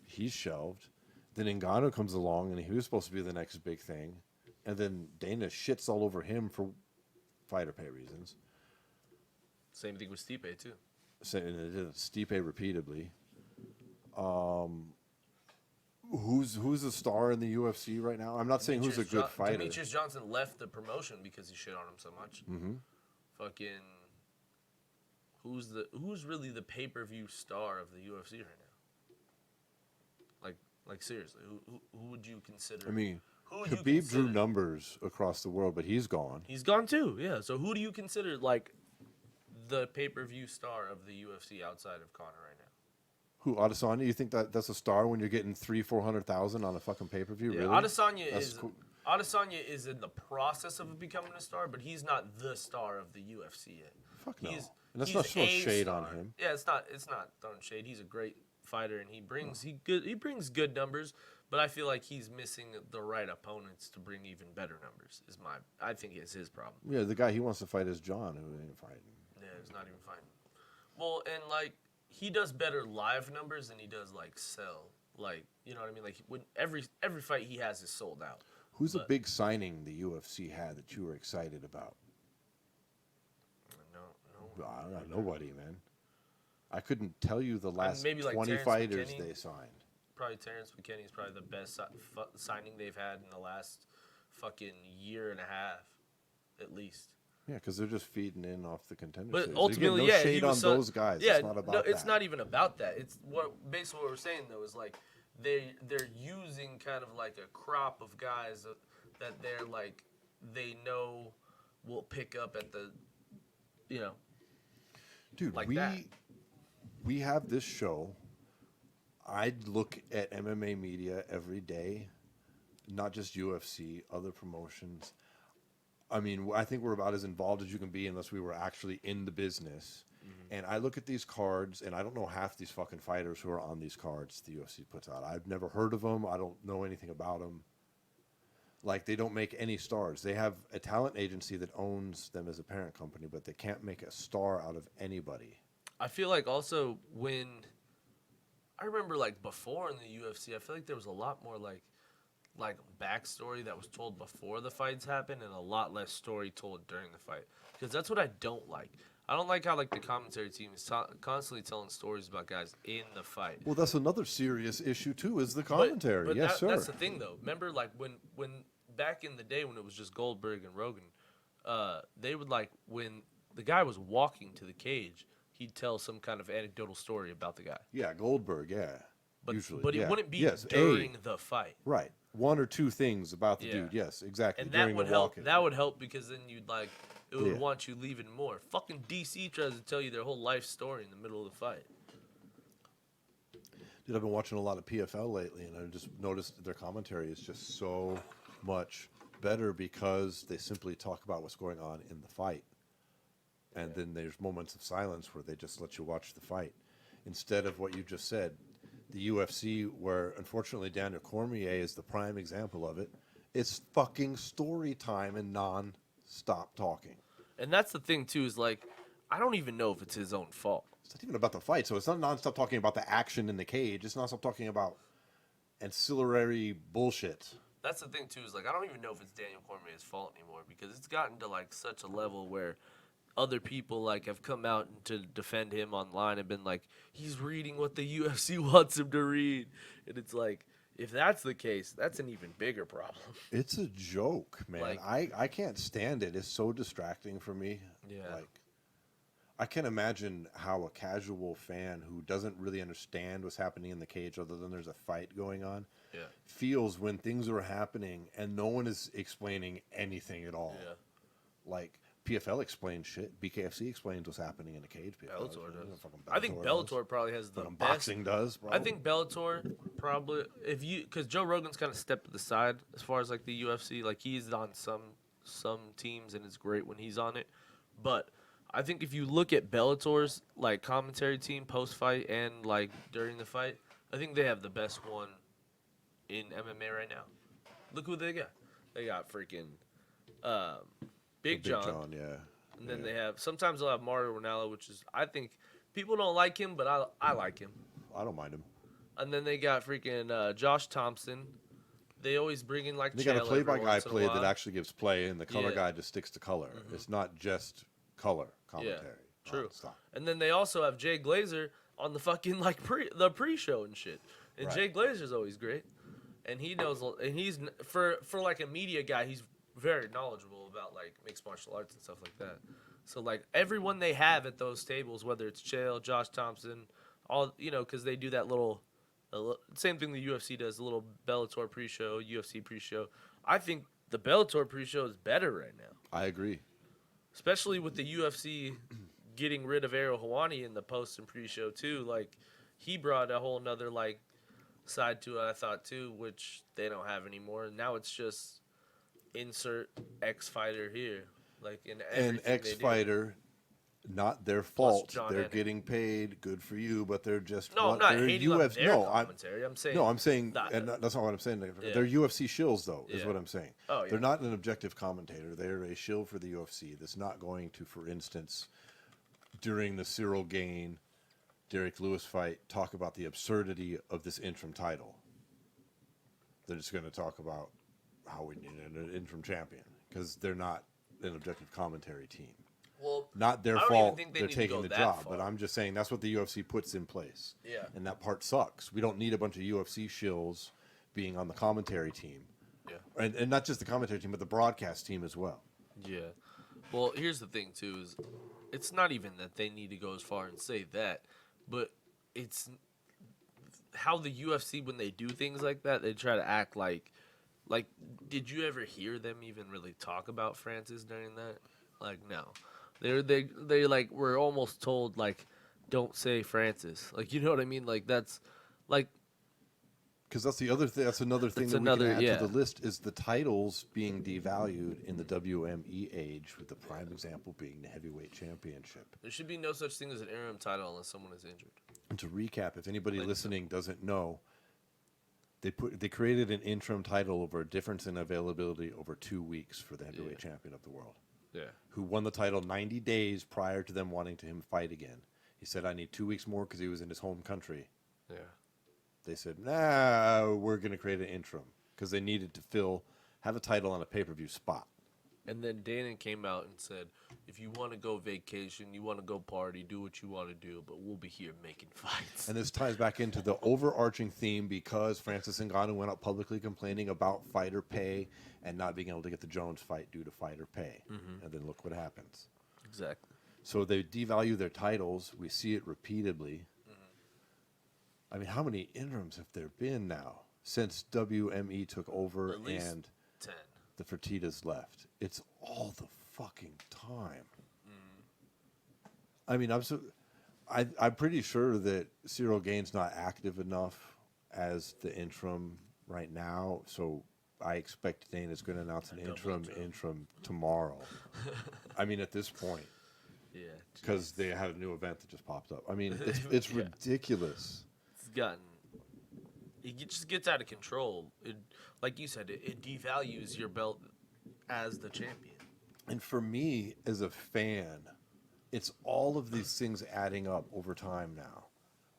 He's shelved. Then Ngannou comes along, and he was supposed to be the next big thing. And then Dana shits all over him for fighter pay reasons. Same thing with Stipe, too. Saying it did Stipe repeatedly. Who's a star in the UFC right now? I'm not saying who's a good fighter. Demetrius Johnson left the promotion because he shit on him so much. Mm-hmm. Fucking, who's really the pay-per-view star of the UFC right now? Like seriously, who would you consider? I mean, who would you Khabib drew consider? numbers across the world, but he's gone. He's gone too. Yeah. So who do you consider like the pay-per-view star of the UFC outside of Conor right now? Who, Adesanya? You think that's a star when you're getting 300,000-400,000 on a fucking pay-per-view? Yeah, Really? Adesanya is in the process of becoming a star, but he's not the star of the UFC yet. Fuck no. He's, And that's he's not throwing a shade star. on him. Yeah, it's not throwing shade. He's a great fighter, and he brings good numbers, but I feel like he's missing the right opponents to bring even better numbers. I think it's his problem. Yeah, the guy he wants to fight is John, who ain't fighting. Yeah, he's not even fighting. Well, and like he does better live numbers than he does like sell. Like, you know what I mean? Like when every fight he has is sold out. Who's a big signing the UFC had that you were excited about? No. I don't know, nobody, man. I couldn't tell you the last maybe like 20 Terrence fighters McKinney. they signed. Probably Terrence McKinney is probably the best signing they've had in the last fucking year and a half, at least. Yeah, because they're just feeding in off the contender But series. ultimately, Again, no yeah, shade he on was those guys. Yeah, it's not about it's that. not even about that. It's basically what we're saying though is like they're using kind of like a crop of guys that they're like they know will pick up at the, you know, Dude, like that. we have this show. I look at MMA media every day, not just UFC, other promotions. I mean, I think we're about as involved as you can be unless we were actually in the business. Mm-hmm. And I look at these cards, and I don't know half these fucking fighters who are on these cards the UFC puts out. I've never heard of them. I don't know anything about them. Like, they don't make any stars. They have a talent agency that owns them as a parent company, but they can't make a star out of anybody. I feel like also when I remember like before in the UFC, I feel like there was a lot more like backstory that was told before the fights happened and a lot less story told during the fight. Because that's what I don't like. I don't like how like the commentary team is constantly telling stories about guys in the fight. Well, that's another serious issue too, is the commentary. But yes, sir. That's the thing though. Remember like when back in the day when it was just Goldberg and Rogan, they would like when the guy was walking to the cage, he'd tell some kind of anecdotal story about the guy. Yeah, Goldberg, yeah. But usually, but yeah. it wouldn't be Yes, during the fight. Right. One or two things about the Yeah. dude. Yes, exactly. And during that would the help. walking. That would help because then you'd like it would Yeah. want you leaving more. Fucking DC tries to tell you their whole life story in the middle of the fight. Dude, I've been watching a lot of PFL lately, and I just noticed that their commentary is just so much better because they simply talk about what's going on in the fight. And then there's moments of silence where they just let you watch the fight. Instead of what you just said, the UFC, where unfortunately Daniel Cormier is the prime example of it, it's fucking story time and non-stop talking. And that's the thing too is like I don't even know if it's his own fault. It's not even about the fight, so it's not non-stop talking about the action in the cage. It's non-stop talking about ancillary bullshit. That's the thing too is like I don't even know if it's Daniel Cormier's fault anymore because it's gotten to like such a level where other people like have come out to defend him online and been like he's reading what the UFC wants him to read, and it's like if that's the case, that's an even bigger problem. It's a joke, man. Like- I can't stand it. It's so distracting for me. Yeah. Like, I can't imagine how a casual fan who doesn't really understand what's happening in the cage other than there's a fight going on feels when things are happening and no one is explaining anything at all. Yeah. Like PFL explains shit. Bkfc explains what's happening in the cage. Bellator does. Fucking I think Bellator does. probably has the Fucking best. boxing does. Bro. I think Bellator probably, because Joe Rogan's kind of stepped to the side as far as like the UFC. Like he's on some teams and it's great when he's on it, but I think if you look at Bellator's like commentary team post fight and like during the fight, I think they have the best one in MMA right now. Look who they got. They got freaking Big John. Yeah. And then they have, sometimes they'll have Mario Ranallo, which is, I think, people don't like him, but I like him. I don't mind him. And then they got freaking Josh Thompson. They always bring in like They got a Chael play-by-guy every play once in a that actually gives play, and the color Yeah. guy just sticks to color. It's not just color commentary. True. Stop. And then they also have Jay Glazer on the fucking like pre-show and shit. And Right. Jay Glazer's always great. And he knows, and he's for like a media guy, he's very knowledgeable about like mixed martial arts and stuff like that. So like everyone they have at those tables, whether it's Chael, Josh Thompson, all because they do that little same thing the UFC does, a little Bellator pre-show, UFC pre-show. I think the Bellator pre-show is better right now, I agree. especially with the UFC getting rid of Ariel Helwani in the post and pre-show too. Like he brought a whole nother like side to it, I thought too, which they don't have anymore. Now it's just insert X fighter here, like in An everything they do. ex-fighter, not their fault. John They're Hennig. getting paid. Good for you, but they're just No, I'm not they're hating on UFC. their commentary. I'm saying I'm saying, not- and that's not what I'm saying. Yeah. They're UFC shills, though, is Yeah. what I'm saying. Oh, yeah. They're not an objective commentator. They're a shill for the UFC that's not going to, for instance, during the Cyril Gane, Derek Lewis fight, talk about the absurdity of this interim title. They're just going to talk about how we need an interim champion because they're not an objective commentary team. well, Not their I don't even fault think they they're need to taking go the that job, far. but I'm just saying that's what the UFC puts in place. Yeah. And that part sucks. We don't need a bunch of UFC shills being on the commentary team. Yeah. And not just the commentary team, but the broadcast team as well. Yeah. Well, here's the thing too: is it's not even that they need to go as far and say that, but it's how the UFC when they do things like that, they try to act like. Did you ever hear them even really talk about Francis during that? Like, no, they like were almost told like, don't say Francis. Like, you know what I mean? Like that's like. Because that's the other thing. That's another thing That's that another- we can add yeah. to the list is the titles being devalued in the WME age, with the prime example being the heavyweight championship. There should be no such thing as an interim title unless someone is injured. And to recap, if anybody listening doesn't know, they created an interim title over a difference in availability over 2 weeks for the heavyweight champion of the world, Yeah. who won the title 90 days prior to them wanting to him fight again. He said, "I need 2 weeks more," because he was in his home country. Yeah. They said, "Nah, we're going to create an interim," because they needed to have a title on a pay-per-view spot. And then Dana came out and said, if you want to go vacation, you want to go party, do what you want to do, but we'll be here making fights. And this ties back into the overarching theme, because Francis Ngannou went out publicly complaining about fighter pay and not being able to get the Jones fight due to fighter pay. And then look what happens. Exactly. So they devalue their titles. We see it repeatedly. I mean, how many interims have there been now since WME took over At least and 10. the Fertitas left? It's all the fucking time. I mean, I'm pretty sure that Cyril Gane's not active enough as the interim right now, so I expect Dana's going to announce an interim tomorrow. I mean, at this point, Yeah. because they had a new event that just popped up. I mean, it's Yeah. ridiculous. It's gotten. It just gets out of control. It, like you said, it devalues your belt as the champion. And for me, as a fan, it's all of these things adding up over time now.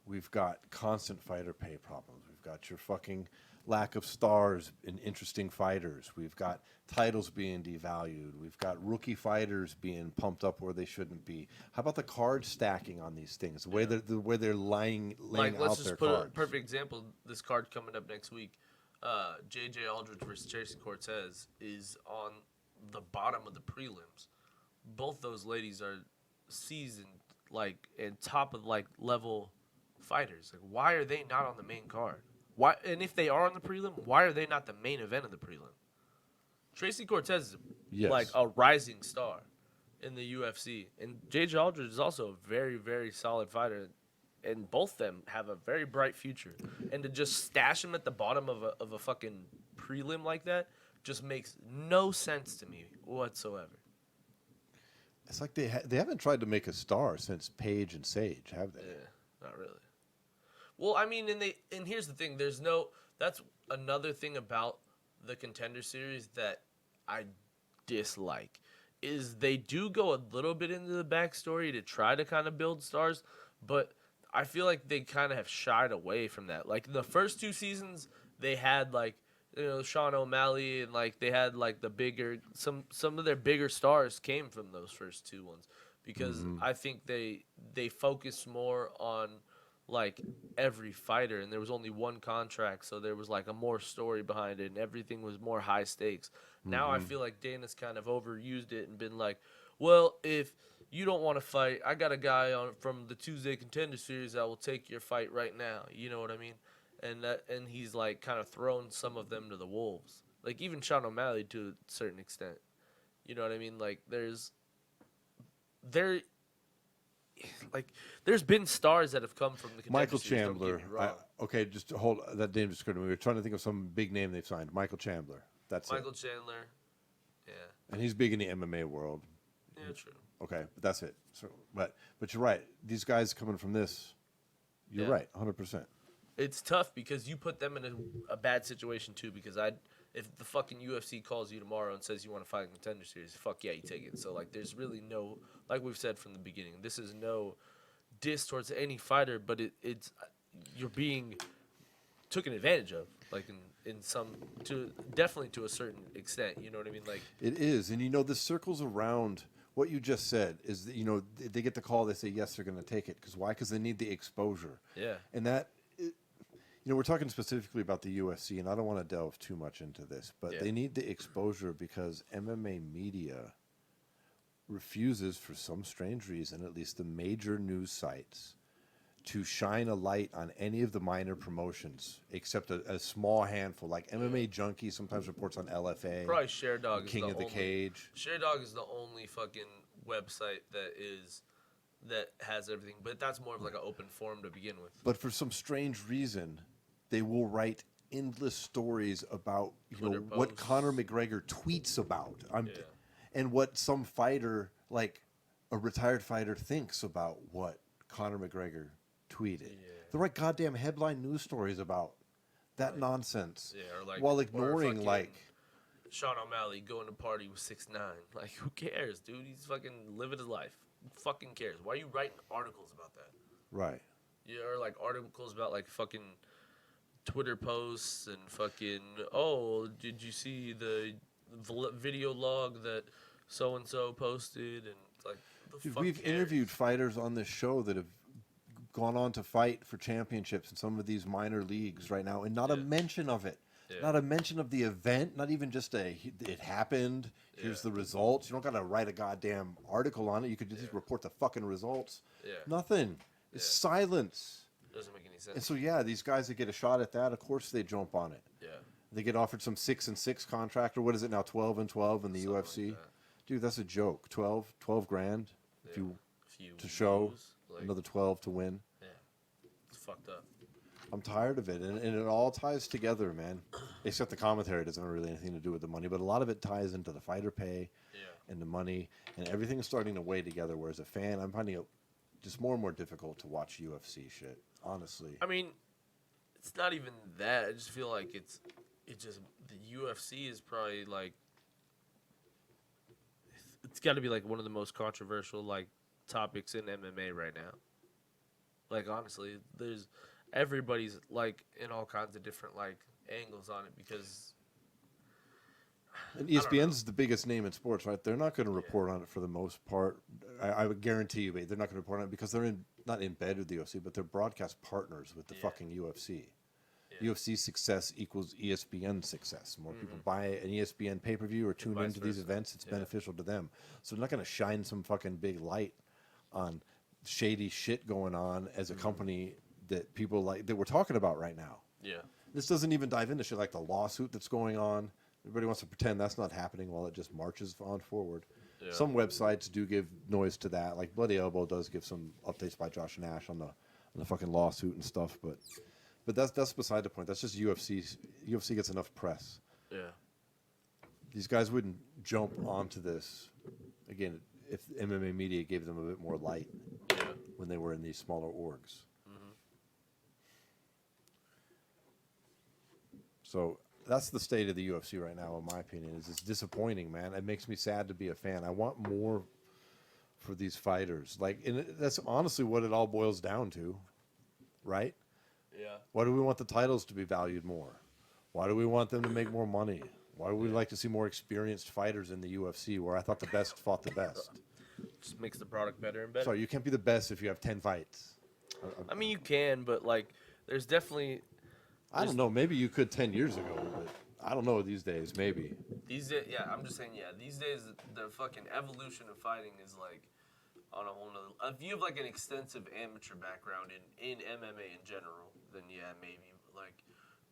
We've got constant fighter pay problems. We've got your fucking lack of stars and interesting fighters. We've got titles being devalued. We've got rookie fighters being pumped up where they shouldn't be. How about the card stacking on these things? The way they're laying Like, out let's their just put a cards. perfect example. This card coming up next week, J.J. Aldridge versus Jason Cortez is on the bottom of the prelims. Both those ladies are seasoned, like, and top of, like, level fighters. Like, why are they not on the main card? Why? And if they are on the prelim, why are they not the main event of the prelim? Tracy Cortez is Yes. like a rising star in the UFC, and J.J. Aldridge is also a very, very solid fighter, and both of them have a very bright future. And to just stash them at the bottom of a fucking prelim like that just makes no sense to me whatsoever. It's like they haven't tried to make a star since Paige and Sage, have they? Yeah, not really. Well, I mean, and here's the thing. That's another thing about the Contender Series that I dislike, is they do go a little bit into the backstory to try to kind of build stars, but I feel like they kind of have shied away from that. Like, the first 2 seasons, they had, like, Sean O'Malley, and, like, they had, like, the bigger, some of their bigger stars came from those first 2 ones, because I think they focused more on, like, every fighter, and there was only one contract, so there was, like, a more story behind it, and everything was more high stakes. Now I feel like Dana's kind of overused it and been like, well, if you don't want to fight, I got a guy from the Tuesday Contender Series that will take your fight right now. You know what I mean? And he's, like, kind of thrown some of them to the wolves. Like, even Sean O'Malley to a certain extent. You know what I mean? Like, there's been stars that have come from the Contender Michael Series, don't get Chandler. me wrong. Okay, just hold that name just occurred to me. We were trying to think of some big name they've signed. Michael Chandler. That's Michael it. Chandler. Yeah. And he's big in the MMA world. Yeah, true. Okay, but that's it. So, but you're right. These guys coming from this, you're Yeah. right, 100%. It's tough because you put them in a bad situation too. Because if the fucking UFC calls you tomorrow and says you want to fight in Contender Series, fuck yeah, you take it. So, like, there's really no, like we've said from the beginning, this is no diss towards any fighter, but it's you're being taken advantage of, like, definitely to a certain extent. You know what I mean? Like, It is, and this circles around what you just said. Is that, they get the call, they say yes, they're going to take it. Because why? Because they need the exposure. yeah, And that, we're talking specifically about the UFC, and I don't want to delve too much into this, but they need the exposure because MMA media refuses, for some strange reason, at least the major news sites, to shine a light on any of the minor promotions except a small handful. Like MMA Junkie sometimes reports on LFA. probably Sherdog King is of the Cage. Sherdog is the only fucking website that has everything, but that's more of like an open forum to begin with. But for some strange reason, they will write endless stories about what posts. Conor McGregor tweets about. And what some fighter, like a retired fighter, thinks about what Conor McGregor tweeted. Yeah. They write goddamn headline news stories about that nonsense. Yeah, or like, while ignoring, like, Sean O'Malley going to party with 6ix9ine. Like, who cares, dude? He's fucking living his life. Who fucking cares? Why are you writing articles about that? Right. Yeah, or like articles about like fucking Twitter posts and fucking, did you see the video log that so and so posted? And like, dude, we've interviewed fighters on this show that have gone on to fight for championships in some of these minor leagues right now, and not a mention of it. Yeah. Not a mention of the event, not even just it happened, here's the results. You don't got to write a goddamn article on it. You could just report the fucking results. Yeah. Nothing. It's silence. Doesn't make any sense. And so, these guys that get a shot at that, of course they jump on it. Yeah. They get offered some 6-6 contract, or what is it now, 12-12 in the UFC? Like that. Dude, that's a joke. 12 grand if you to show, like, another 12 to win. Yeah. It's fucked up. I'm tired of it, and it all ties together, man. Except the commentary doesn't have really anything to do with the money, but a lot of it ties into the fighter pay and the money, and everything is starting to weigh together. Whereas a fan, I'm finding it just more and more difficult to watch UFC shit, honestly. I mean, it's not even that. I just feel like it's just the UFC is probably like, it's got to be like one of the most controversial like topics in MMA right now. Like, honestly, everybody's like in all kinds of different like angles on it because. And ESPN's the biggest name in sports, right? They're not going to report on it for the most part. I would guarantee you, they're not going to report on it because they're not in bed with the UFC, but they're broadcast partners with the fucking UFC. Yeah. UFC success equals ESPN success. More people buy an ESPN pay-per-view or tune into these events, it's beneficial to them. So they're not going to shine some fucking big light on shady shit going on as a company that people like that we're talking about right now. Yeah. This doesn't even dive into shit like the lawsuit that's going on. Everybody wants to pretend that's not happening while it just marches on forward. Yeah. Some websites do give noise to that. Like Bloody Elbow does give some updates by Josh Nash on the fucking lawsuit and stuff. But that's beside the point. That's just UFC. UFC gets enough press. Yeah. These guys wouldn't jump onto this again if MMA media gave them a bit more light when they were in these smaller orgs. Mm-hmm. So that's the state of the UFC right now, in my opinion. It's disappointing, man. It makes me sad to be a fan. I want more for these fighters. And that's honestly what it all boils down to, right? Yeah. Why do we want the titles to be valued more? Why do we want them to make more money? Why would we like to see more experienced fighters in the UFC where I thought the best fought the best? Just makes the product better and better. Sorry, you can't be the best if you have 10 fights. I mean, you can, but there's definitely. I don't know. Maybe you could 10 years ago, but I don't know these days. Maybe. These days, yeah, I'm just saying, yeah. These days, the fucking evolution of fighting is on a whole nother. If you have an extensive amateur background in MMA in general, then yeah, maybe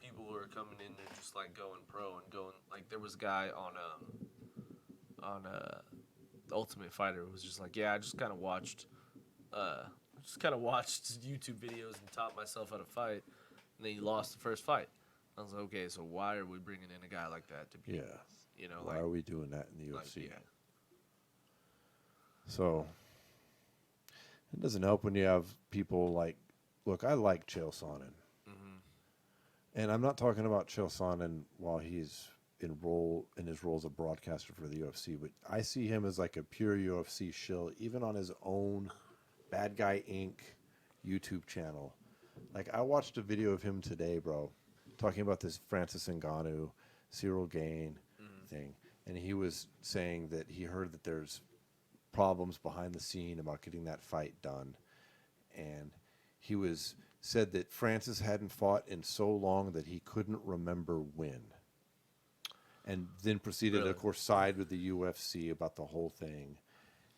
people who are coming in and just going pro and going there was a guy on Ultimate Fighter who was just I just kind of watched YouTube videos and taught myself how to fight, and then he lost the first fight. I was like, okay, so why are we bringing in a guy like that to be? Yeah. Why are we doing that in the UFC? So it doesn't help when you have people look, I like Chael Sonnen. And I'm not talking about Chael Sonnen while he's in his role as a broadcaster for the UFC, but I see him as a pure UFC shill, even on his own Bad Guy Inc. YouTube channel. I watched a video of him today, bro, talking about this Francis Ngannou, Cyril Gane thing, and he was saying that he heard that there's problems behind the scene about getting that fight done, and he said that Francis hadn't fought in so long that he couldn't remember when. And then proceeded to, of course, side with the UFC about the whole thing.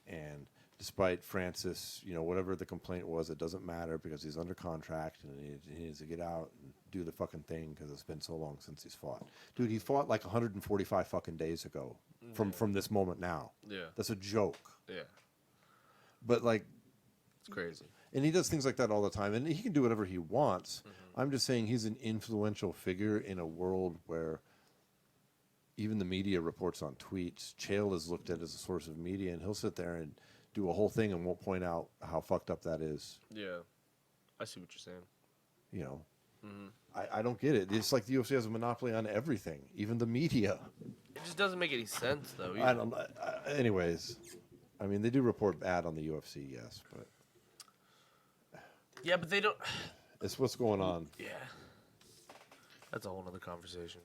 And despite Francis, whatever the complaint was, it doesn't matter because he's under contract and he needs to get out and do the fucking thing because it's been so long since he's fought. Dude, he fought 145 fucking days ago from this moment now. Yeah. That's a joke. Yeah. But it's crazy. And he does things like that all the time, and he can do whatever he wants. Mm-hmm. I'm just saying he's an influential figure in a world where even the media reports on tweets. Chael is looked at as a source of media, and he'll sit there and do a whole thing and won't point out how fucked up that is. Yeah. I see what you're saying. I don't get it. It's like the UFC has a monopoly on everything, even the media. It just doesn't make any sense, though. I don't. Anyways, I mean, they do report bad on the UFC, yes, but. Yeah, but they don't. It's what's going on. Yeah. That's a whole other conversation.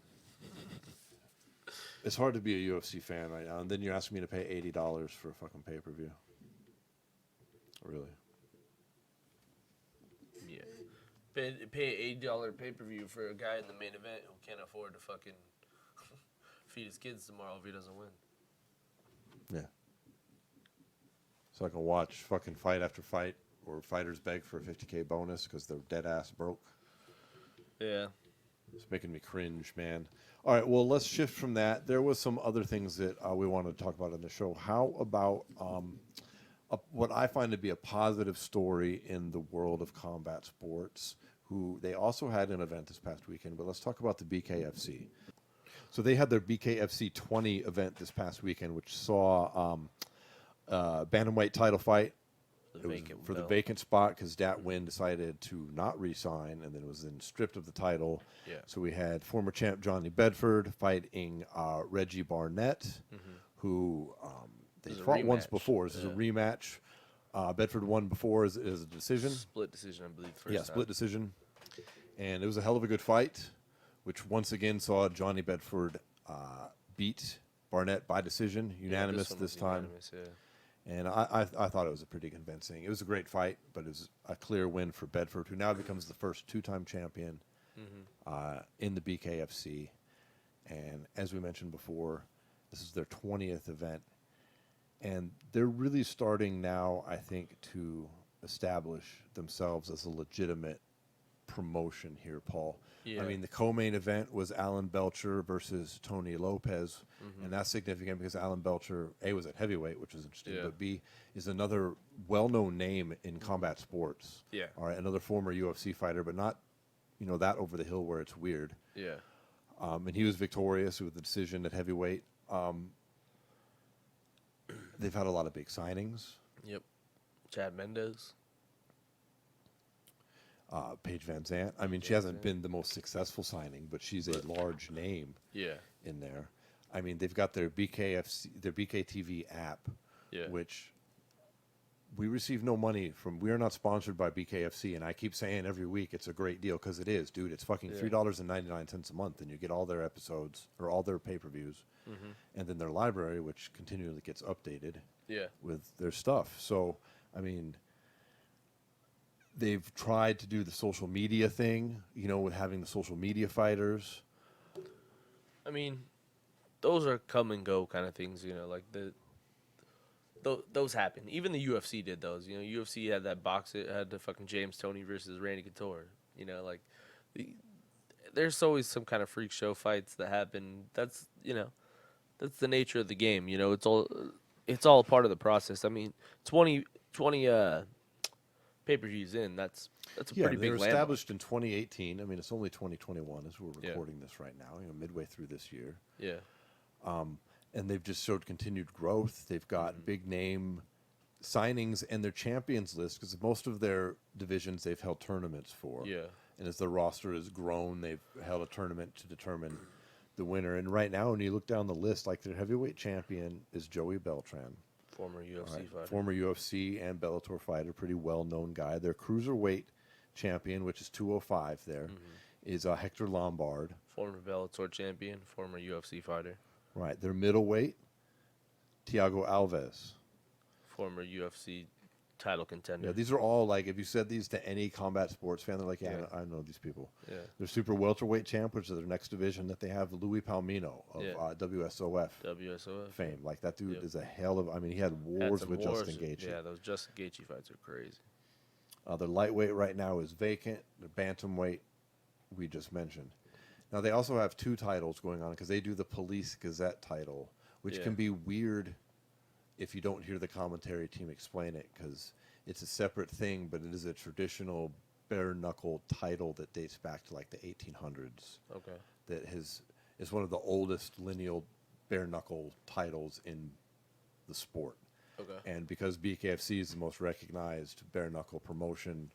It's hard to be a UFC fan right now, and then you're asking me to pay $80 for a fucking pay-per-view. Really? Yeah. Pay $80 pay-per-view for a guy in the main event who can't afford to fucking feed his kids tomorrow if he doesn't win. Yeah. So I can watch fucking fight after fight. Or fighters beg for a $50K bonus because they're dead ass broke. Yeah. It's making me cringe, man. All right, well, let's shift from that. There was some other things that we wanted to talk about in the show. How about what I find to be a positive story in the world of combat sports, who they also had an event this past weekend, but let's talk about the Bkfc. So they had their Bkfc 20 event this past weekend, which saw bantamweight title fight. For the vacant spot because Dat Win decided to not re-sign and then was then stripped of the title. Yeah. So we had former champ Johnny Bedford fighting Reggie Barnett, who they fought once before. This is a rematch. Bedford won before as a decision. Split decision, I believe. Split decision. And it was a hell of a good fight, which once again saw Johnny Bedford beat Barnett by decision, unanimous this time. Unanimous, yeah. And I thought it was a pretty convincing. It was a great fight, but it was a clear win for Bedford, who now becomes the first two-time champion in the Bkfc. And as we mentioned before, this is their 20th event. And they're really starting now, I think, to establish themselves as a legitimate promotion here, Paul. Yeah. I mean, the co-main event was Alan Belcher versus Tony Lopez, and that's significant because Alan Belcher, A, was at heavyweight, which is interesting, Yeah. but B, is another well-known name in combat sports. Yeah. All right, another former UFC fighter, but not, that over the hill where it's weird. Yeah. And he was victorious with the decision at heavyweight. They've had a lot of big signings. Yep. Chad Mendes. Paige Van Zandt. I mean, she hasn't been the most successful signing, but she's a large name in there. I mean, they've got their Bkfc, their BKTV app, which we receive no money from. We are not sponsored by Bkfc, and I keep saying every week it's a great deal because it is, dude. It's fucking $3.99 a month, and you get all their episodes or all their pay-per-views, and then their library, which continually gets updated with their stuff. So, I mean, they've tried to do the social media thing, with having the social media fighters. I mean, those are come and go kind of things, like those happen. Even the UFC did those. UFC had that had the fucking James Toney versus Randy Couture. There's always some kind of freak show fights that happen. That's that's the nature of the game. It's all part of the process. I mean, 20 pay-per-views in. That's a pretty big they were landmark. established in 2018. I mean, it's only 2021 as we're recording this right now. Midway through this year. Yeah. And they've just showed continued growth. They've got big name signings and their champions list because most of their divisions they've held tournaments for. Yeah. And as the roster has grown, they've held a tournament to determine the winner. And right now, when you look down the list, like their heavyweight champion is Joey Beltran. Former UFC fighter. Former UFC and Bellator fighter, pretty well-known guy. Their cruiserweight champion, which is 205 there, is Hector Lombard. Former Bellator champion, former UFC fighter. Right. Their middleweight, Thiago Alves. Former UFC title contender. Yeah, these are all like, if you said these to any combat sports fan, they're like, I know these people. Yeah. Their super welterweight champ, which is their next division that they have, Louis Palomino of WSOF fame. Like, that dude is a hell of, he had wars with Justin Gaethje. Yeah, those Justin Gaethje fights are crazy. Their lightweight right now is vacant. Their bantamweight, we just mentioned. Now, they also have two titles going on because they do the Police Gazette title, which can be weird if you don't hear the commentary team explain it because it's a separate thing, but it is a traditional bare-knuckle title that dates back to like the 1800s. Okay. That is one of the oldest lineal bare-knuckle titles in the sport. Okay. And because BKFC is the most recognized bare-knuckle promotion,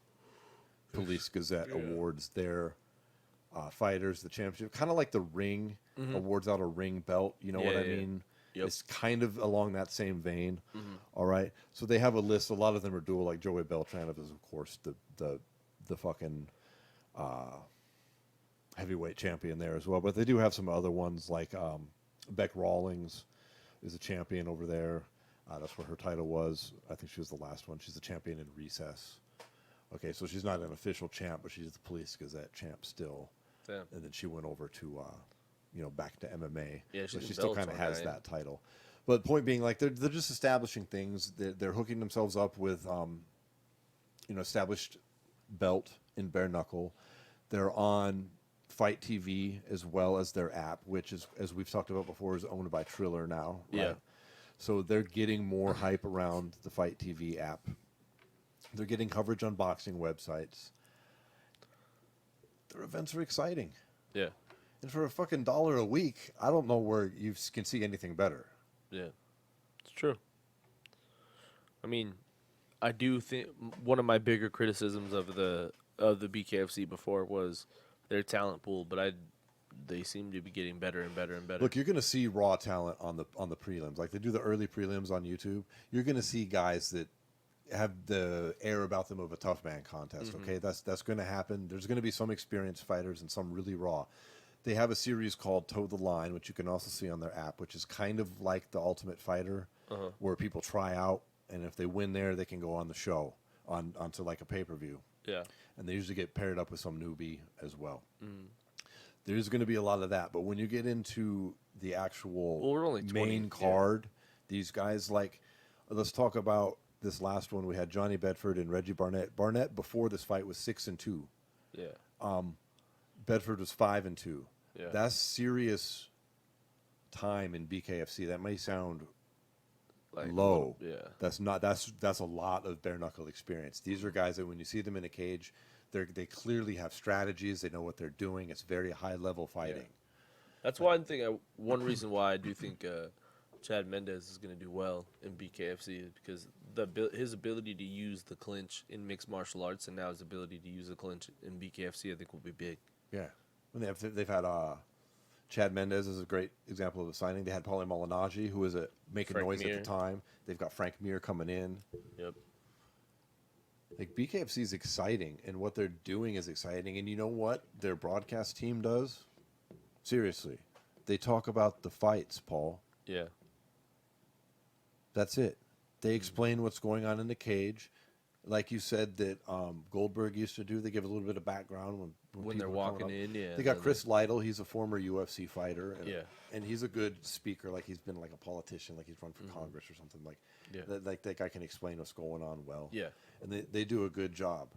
Police Gazette awards their fighters the championship, kind of like the Ring awards out a ring belt. You know what I mean? Yep. It's kind of along that same vein. All right. So they have a list. A lot of them are dual, like Joey Beltran is, of course, the fucking heavyweight champion there as well. But they do have some other ones, like Beck Rawlings is a champion over there. That's what her title was. I think she was the last one. She's the champion in Recess. Okay, so she's not an official champ, but she's the Police Gazette champ still. Damn. And then she went over to back to MMA. Yeah, but she still kind of has that title. But point being, like, they're just establishing things. They're hooking themselves up with, established belt in bare knuckle. They're on Fight TV as well as their app, which is, as we've talked about before, is owned by Triller now. Right? Yeah. So they're getting more hype around the Fight TV app. They're getting coverage on boxing websites. Their events are exciting. Yeah. And for a fucking $1 a week, I don't know where you can see anything better. Yeah. It's true. I mean, I do think one of my bigger criticisms of the BKFC before was their talent pool, but they seem to be getting better and better and better. Look, you're going to see raw talent on the prelims. Like, they do the early prelims on YouTube. You're going to see guys that have the air about them of a tough man contest. Okay, that's going to happen. There's going to be some experienced fighters and some really raw. They have a series called Toe the Line, which you can also see on their app, which is kind of like the Ultimate Fighter, where people try out, and if they win there, they can go on the show onto like a pay-per-view. Yeah, and they usually get paired up with some newbie as well. There's going to be a lot of that, but when you get into the actual main card, these guys, like, let's talk about this last one. We had Johnny Bedford and Reggie Barnett. Barnett, before this fight, was 6-2 Yeah. Bedford was 5-2. Yeah. That's serious time in Bkfc. That may sound Like low. yeah. That's not. That's a lot of bare knuckle experience. These are guys that when you see them in a cage, they clearly have strategies. They know what they're doing. It's very high level fighting. That's one reason why I do think Chad Mendes is going to do well in BKFC is because his ability to use the clinch in mixed martial arts and now his ability to use the clinch in BKFC I think will be big. Yeah, when they've had Chad Mendes is a great example of a signing. They had Paulie Malignaggi, who was making Frank noise Mir. at the time. They've got Frank Mir coming in. Yep. Like BKFC is exciting, and what they're doing is exciting. And you know what their broadcast team does? Seriously, they talk about the fights, Paul. Yeah. That's it. They explain what's going on in the cage. Like you said that Goldberg used to do. They give a little bit of background when They're people are coming walking up. in, yeah. They got Chris Lytle. He's a former UFC fighter. And, Yeah. and he's a good speaker. Like he's been like a politician. Like he's run for Congress or something. Like Yeah. that guy can explain what's going on well. Yeah. And they do a good job.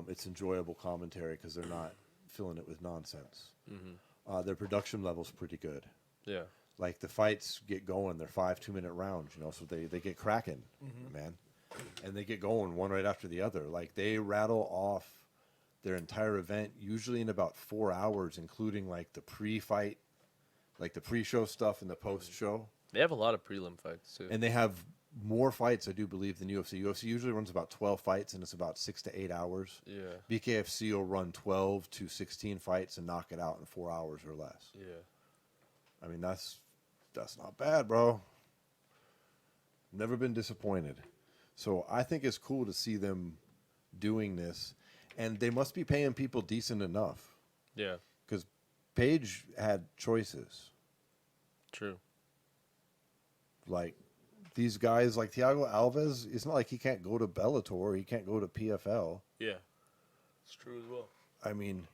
It's enjoyable commentary because they're not filling it with nonsense. Their production level's pretty good. Yeah. Like the fights get going, they're 5 2-minute rounds, so they get cracking, man, and they get going one right after the other. Like they rattle off their entire event usually in about 4 hours, including like the pre-fight, like the pre-show stuff and the post-show. They have a lot of prelim fights too. And they have more fights, I do believe, than UFC. UFC usually runs about 12 fights, and it's about 6 to 8 hours. Yeah. BKFC will run 12 to 16 fights and knock it out in 4 hours or less. Yeah. I mean, that's not bad, bro. Never been disappointed. So I think it's cool to see them doing this. And they must be paying people decent enough. Yeah. Because Paige had choices. True. Like, these guys, like Thiago Alves, it's not like he can't go to Bellator. He can't go to PFL. Yeah. It's true as well. I mean,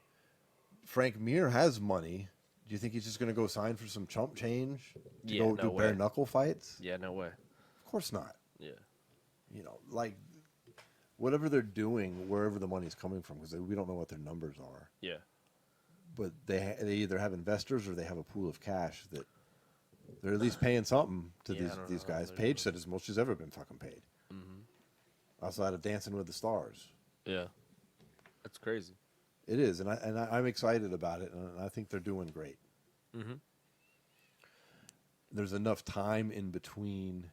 Frank Mir has money. Do you think he's just going to go sign for some chump change to go do bare knuckle fights? Yeah, no way. Of course not. Yeah. Like whatever they're doing, wherever the money's coming from, because we don't know what their numbers are. Yeah. But they either have investors or they have a pool of cash that they're at least paying something to these guys. Paige said as much as ever been fucking paid. Outside of Dancing with the Stars. Yeah. That's crazy. It is, and I'm excited about it, and I think they're doing great. There's enough time in between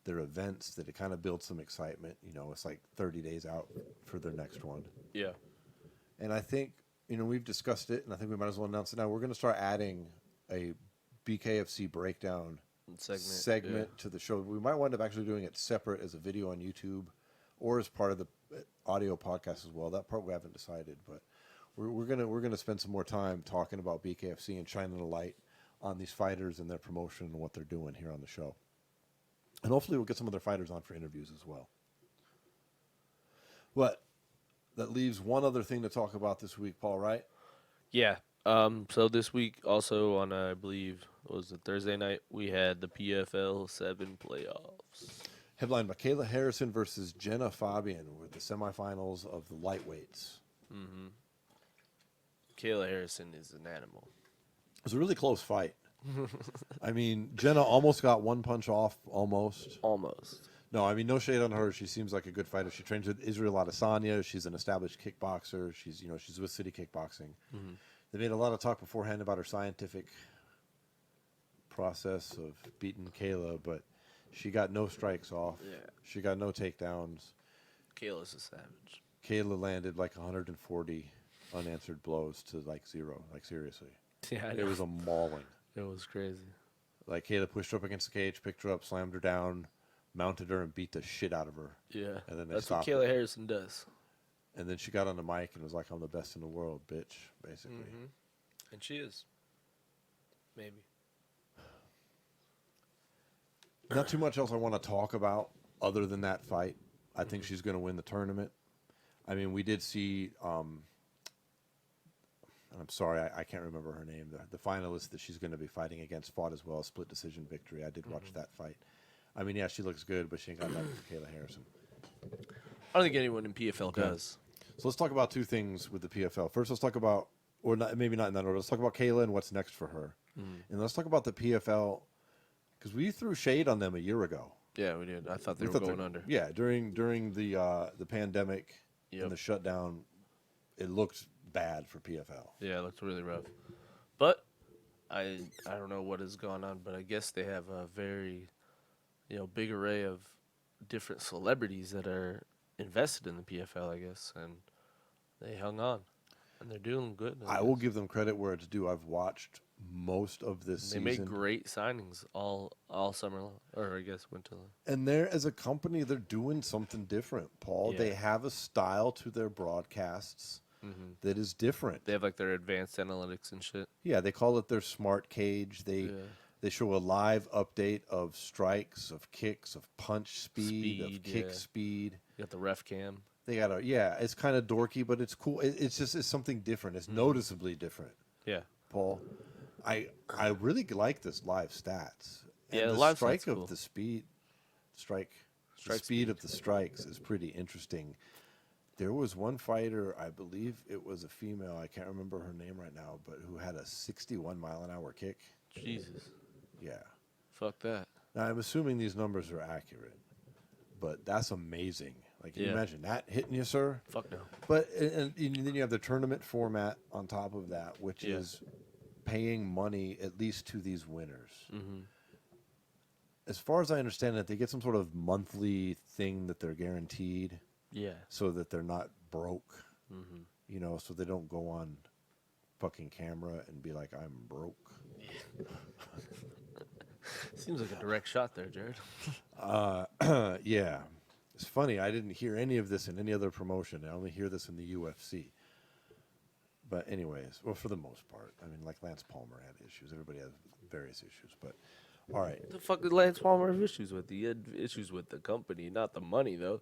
their events that it kind of builds some excitement. It's like 30 days out for their next one. Yeah. And I think, we've discussed it, and I think we might as well announce it now. We're going to start adding a BKFC breakdown segment to the show. We might wind up actually doing it separate as a video on YouTube or as part of the audio podcast as well. That part we haven't decided, but we're gonna spend some more time talking about BKFC and shining a light on these fighters and their promotion and what they're doing here on the show. And hopefully we'll get some of their fighters on for interviews as well. But that leaves one other thing to talk about this week, Paul, right? Yeah. So this week also on, I believe, was it Thursday night, we had the PFL 7 playoffs. Headlined by Kayla Harrison versus Jenna Fabian with the semifinals of the lightweights. Kayla Harrison is an animal. It was a really close fight. I mean, Jenna almost got one punch off, almost. Almost. No, I mean, no shade on her. She seems like a good fighter. She trains with Israel Adesanya. She's an established kickboxer. She's with City Kickboxing. They made a lot of talk beforehand about her scientific process of beating Kayla, but she got no strikes off. Yeah. She got no takedowns. Kayla's a savage. Kayla landed like 140 unanswered blows to like 0. Like, seriously. Yeah, It was a mauling. It was crazy. Like, Kayla pushed her up against the cage, picked her up, slammed her down, mounted her, and beat the shit out of her. Yeah. And then they That's what stopped Kayla her. Harrison does. And then she got on the mic and was like, I'm the best in the world, bitch, basically. And she is. Maybe. Not too much else I want to talk about other than that fight. I think she's going to win the tournament. I mean, we did see, and I'm sorry, I can't remember her name. The finalist that she's going to be fighting against fought as well, a split decision victory. I did watch that fight. I mean, yeah, she looks good, but she ain't got that with Kayla Harrison. I don't think anyone in PFL does. So let's talk about two things with the PFL. First, let's talk about, or not, maybe not in that order. Let's talk about Kayla and what's next for her, and let's talk about the PFL because we threw shade on them a year ago. Yeah, we did. I thought they were going under. Yeah, during the pandemic and the shutdown, it looked bad for PFL. Yeah, it looked really rough. But I don't know what has gone on, but I guess they have a very big array of different celebrities that are invested in the PFL, I guess, and they hung on, and they're doing good. I will give them credit where it's due. I've watched most of this season. They made great signings all summer long, or I guess winter long. And they're, as a company, they're doing something different, Paul. Yeah. They have a style to their broadcasts that is different. They have like their advanced analytics and shit. Yeah, they call it their smart cage. They show a live update of strikes, of kicks, of punch speed, of kick speed. You got the ref cam. They got it's kind of dorky, but it's cool. It's something different. It's noticeably different. Yeah. Paul, I really like this live stats. And Yeah, the live strike stats of cool. the speed, Strike speed of the strikes is pretty interesting. There was one fighter, I believe it was a female, I can't remember her name right now, but who had a 61-mile-an-hour kick. Jesus. Yeah. Fuck that. Now, I'm assuming these numbers are accurate, but that's amazing. Like, can you imagine that hitting you, sir? Fuck no. But and then you have the tournament format on top of that, which is paying money at least to these winners. As far as I understand it, they get some sort of monthly thing that they're guaranteed. Yeah. So that they're not broke, so they don't go on fucking camera and be like, I'm broke. Seems like a direct shot there, Jarrod. Yeah. It's funny. I didn't hear any of this in any other promotion. I only hear this in the UFC. But anyways, well, for the most part. I mean, like Lance Palmer had issues. Everybody has various issues. But, all right. What the fuck did Lance Palmer have issues with? He had issues with the company, not the money, though.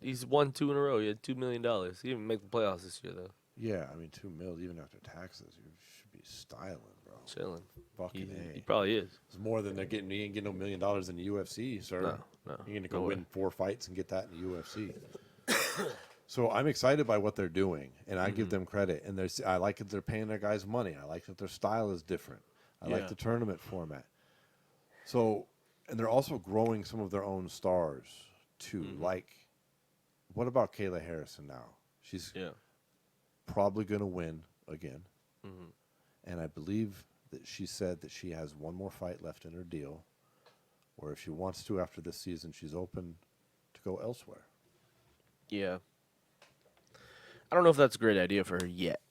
He's won 2 in a row. He had $2 million. He didn't make the playoffs this year, though. Yeah, I mean, $2 million, even after taxes, you should be styling, bro. Chilling. Fucking He probably is. It's more than they're getting. You ain't getting $1 million in the UFC, sir. No. You're going to go win 4 fights and get that in the UFC. So I'm excited by what they're doing, and I give them credit. And I like that they're paying their guys money. I like that their style is different. I like the tournament format. So, and they're also growing some of their own stars, too. Like, what about Kayla Harrison now? She's probably going to win again. And I believe that she said that she has one more fight left in her deal, or if she wants to after this season, she's open to go elsewhere. Yeah. I don't know if that's a great idea for her yet.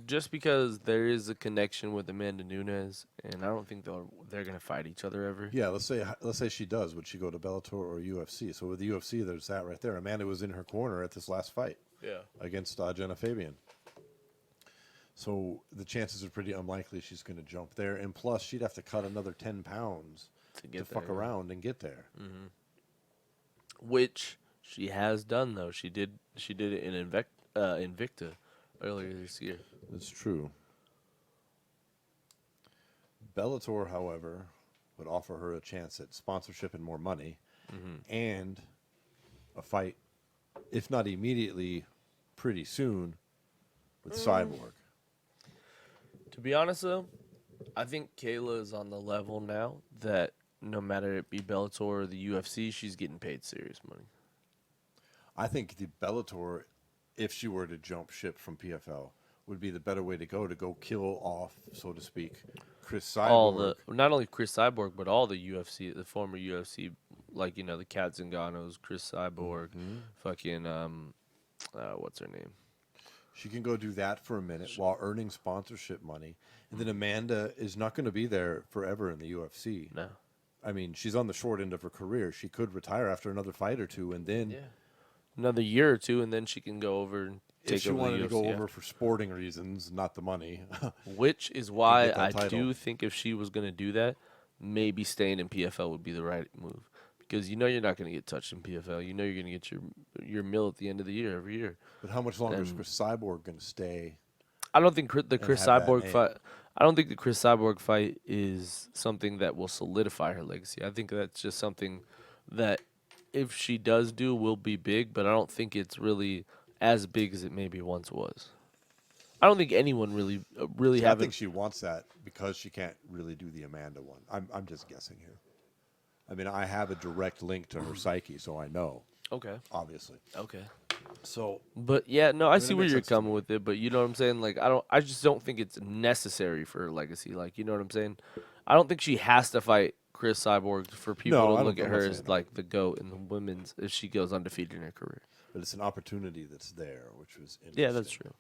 Just because there is a connection with Amanda Nunes, and I don't think they're going to fight each other ever. Yeah, let's say she does. Would she go to Bellator or UFC? So with the UFC, there's that right there. Amanda was in her corner at this last fight. Yeah. Against Jenna Fabian. So the chances are pretty unlikely she's going to jump there. And plus, she'd have to cut another 10 pounds to fuck around and get there. Which she has done, though. She did it in Invicta earlier this year. That's true. Bellator, however, would offer her a chance at sponsorship and more money, and a fight, if not immediately, pretty soon, with Cyborg. To be honest, though, I think Kayla is on the level now that no matter it be Bellator or the UFC, she's getting paid serious money. I think the Bellator, if she were to jump ship from PFL, would be the better way to go kill off, so to speak, Chris Cyborg. Not only Chris Cyborg, but all the UFC, the former UFC, like, the Kat Zanganos, Chris Cyborg, fucking, what's her name? She can go do that for a minute while earning sponsorship money. And then Amanda is not going to be there forever in the UFC. No. I mean, she's on the short end of her career. She could retire after another fight or two, and then another year or two, and then she can go over and take over the UFC. If she wanted to go over for sporting reasons, not the money. Which is why I do think if she was going to do that, maybe staying in PFL would be the right move. Because you're not going to get touched in PFL. You're going to get your meal at the end of the year every year. But how much longer is Chris Cyborg going to stay? I don't think the Chris Cyborg fight. I don't think the Chris Cyborg fight is something that will solidify her legacy. I think that's just something that if she does will be big, but I don't think it's really as big as it maybe once was. I don't think anyone really See, I having. think she wants that because she can't really do the Amanda one. I'm just guessing here. I mean, I have a direct link to her psyche, so I know, Okay. obviously. Okay. So, But yeah, no, I mean, see it where makes you're sense to coming me. with it, but you know what I'm saying? Like I just don't think it's necessary for her legacy. Like, you know what I'm saying? I don't think she has to fight Chris Cyborg for people No, to I don't. look at I'm not her saying as that. like the GOAT in the women's if she goes undefeated in her career. But it's an opportunity that's there, which was interesting. Yeah, that's true.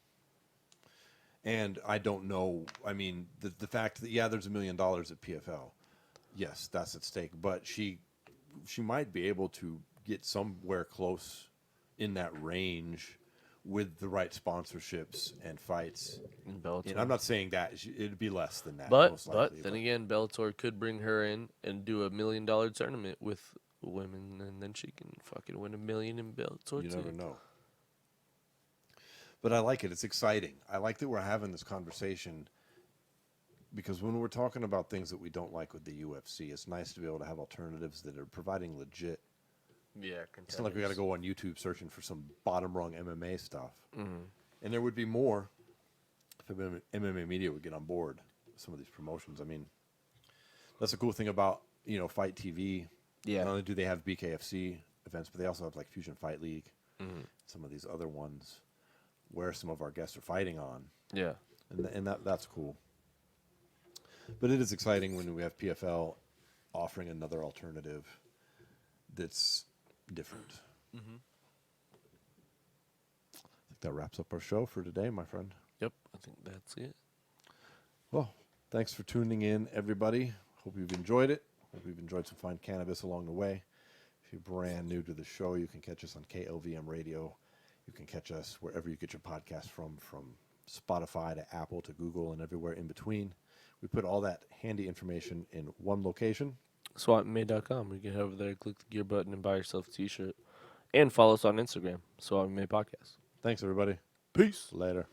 And I don't know. I mean, the fact that there's $1 million at PFL. Yes, that's at stake. But she might be able to get somewhere close in that range with the right sponsorships and fights. In Bellator. And I'm not saying that it'd be less than that, But most likely. then again, Bellator could bring her in and do $1 million tournament with women, and then she can fucking win $1 million in Bellator You too. never know. But I like it. It's exciting. I like that we're having this conversation because when we're talking about things that we don't like with the UFC, it's nice to be able to have alternatives that are providing legit. Yeah, It's not like we got to go on YouTube searching for some bottom rung MMA stuff. Mm-hmm. And there would be more if MMA media would get on board with some of these promotions. I mean, that's the cool thing about, Fight TV. Yeah. Not only do they have Bkfc events, but they also have like Fusion Fight League, some of these other ones where some of our guests are fighting on. Yeah. And that's cool. But it is exciting when we have PFL offering another alternative that's different. Mm-hmm. I think that wraps up our show for today, my friend. Yep, I think that's it. Well, thanks for tuning in, everybody. Hope you've enjoyed it. Hope you've enjoyed some fine cannabis along the way. If you're brand new to the show, you can catch us on KLVM Radio. You can catch us wherever you get your podcast from Spotify to Apple to Google and everywhere in between. We put all that handy information in one location. SWATmade.com. You can head over there, click the gear button, and buy yourself a t-shirt. And follow us on Instagram, SWATmade Podcast. Thanks, everybody. Peace. Later.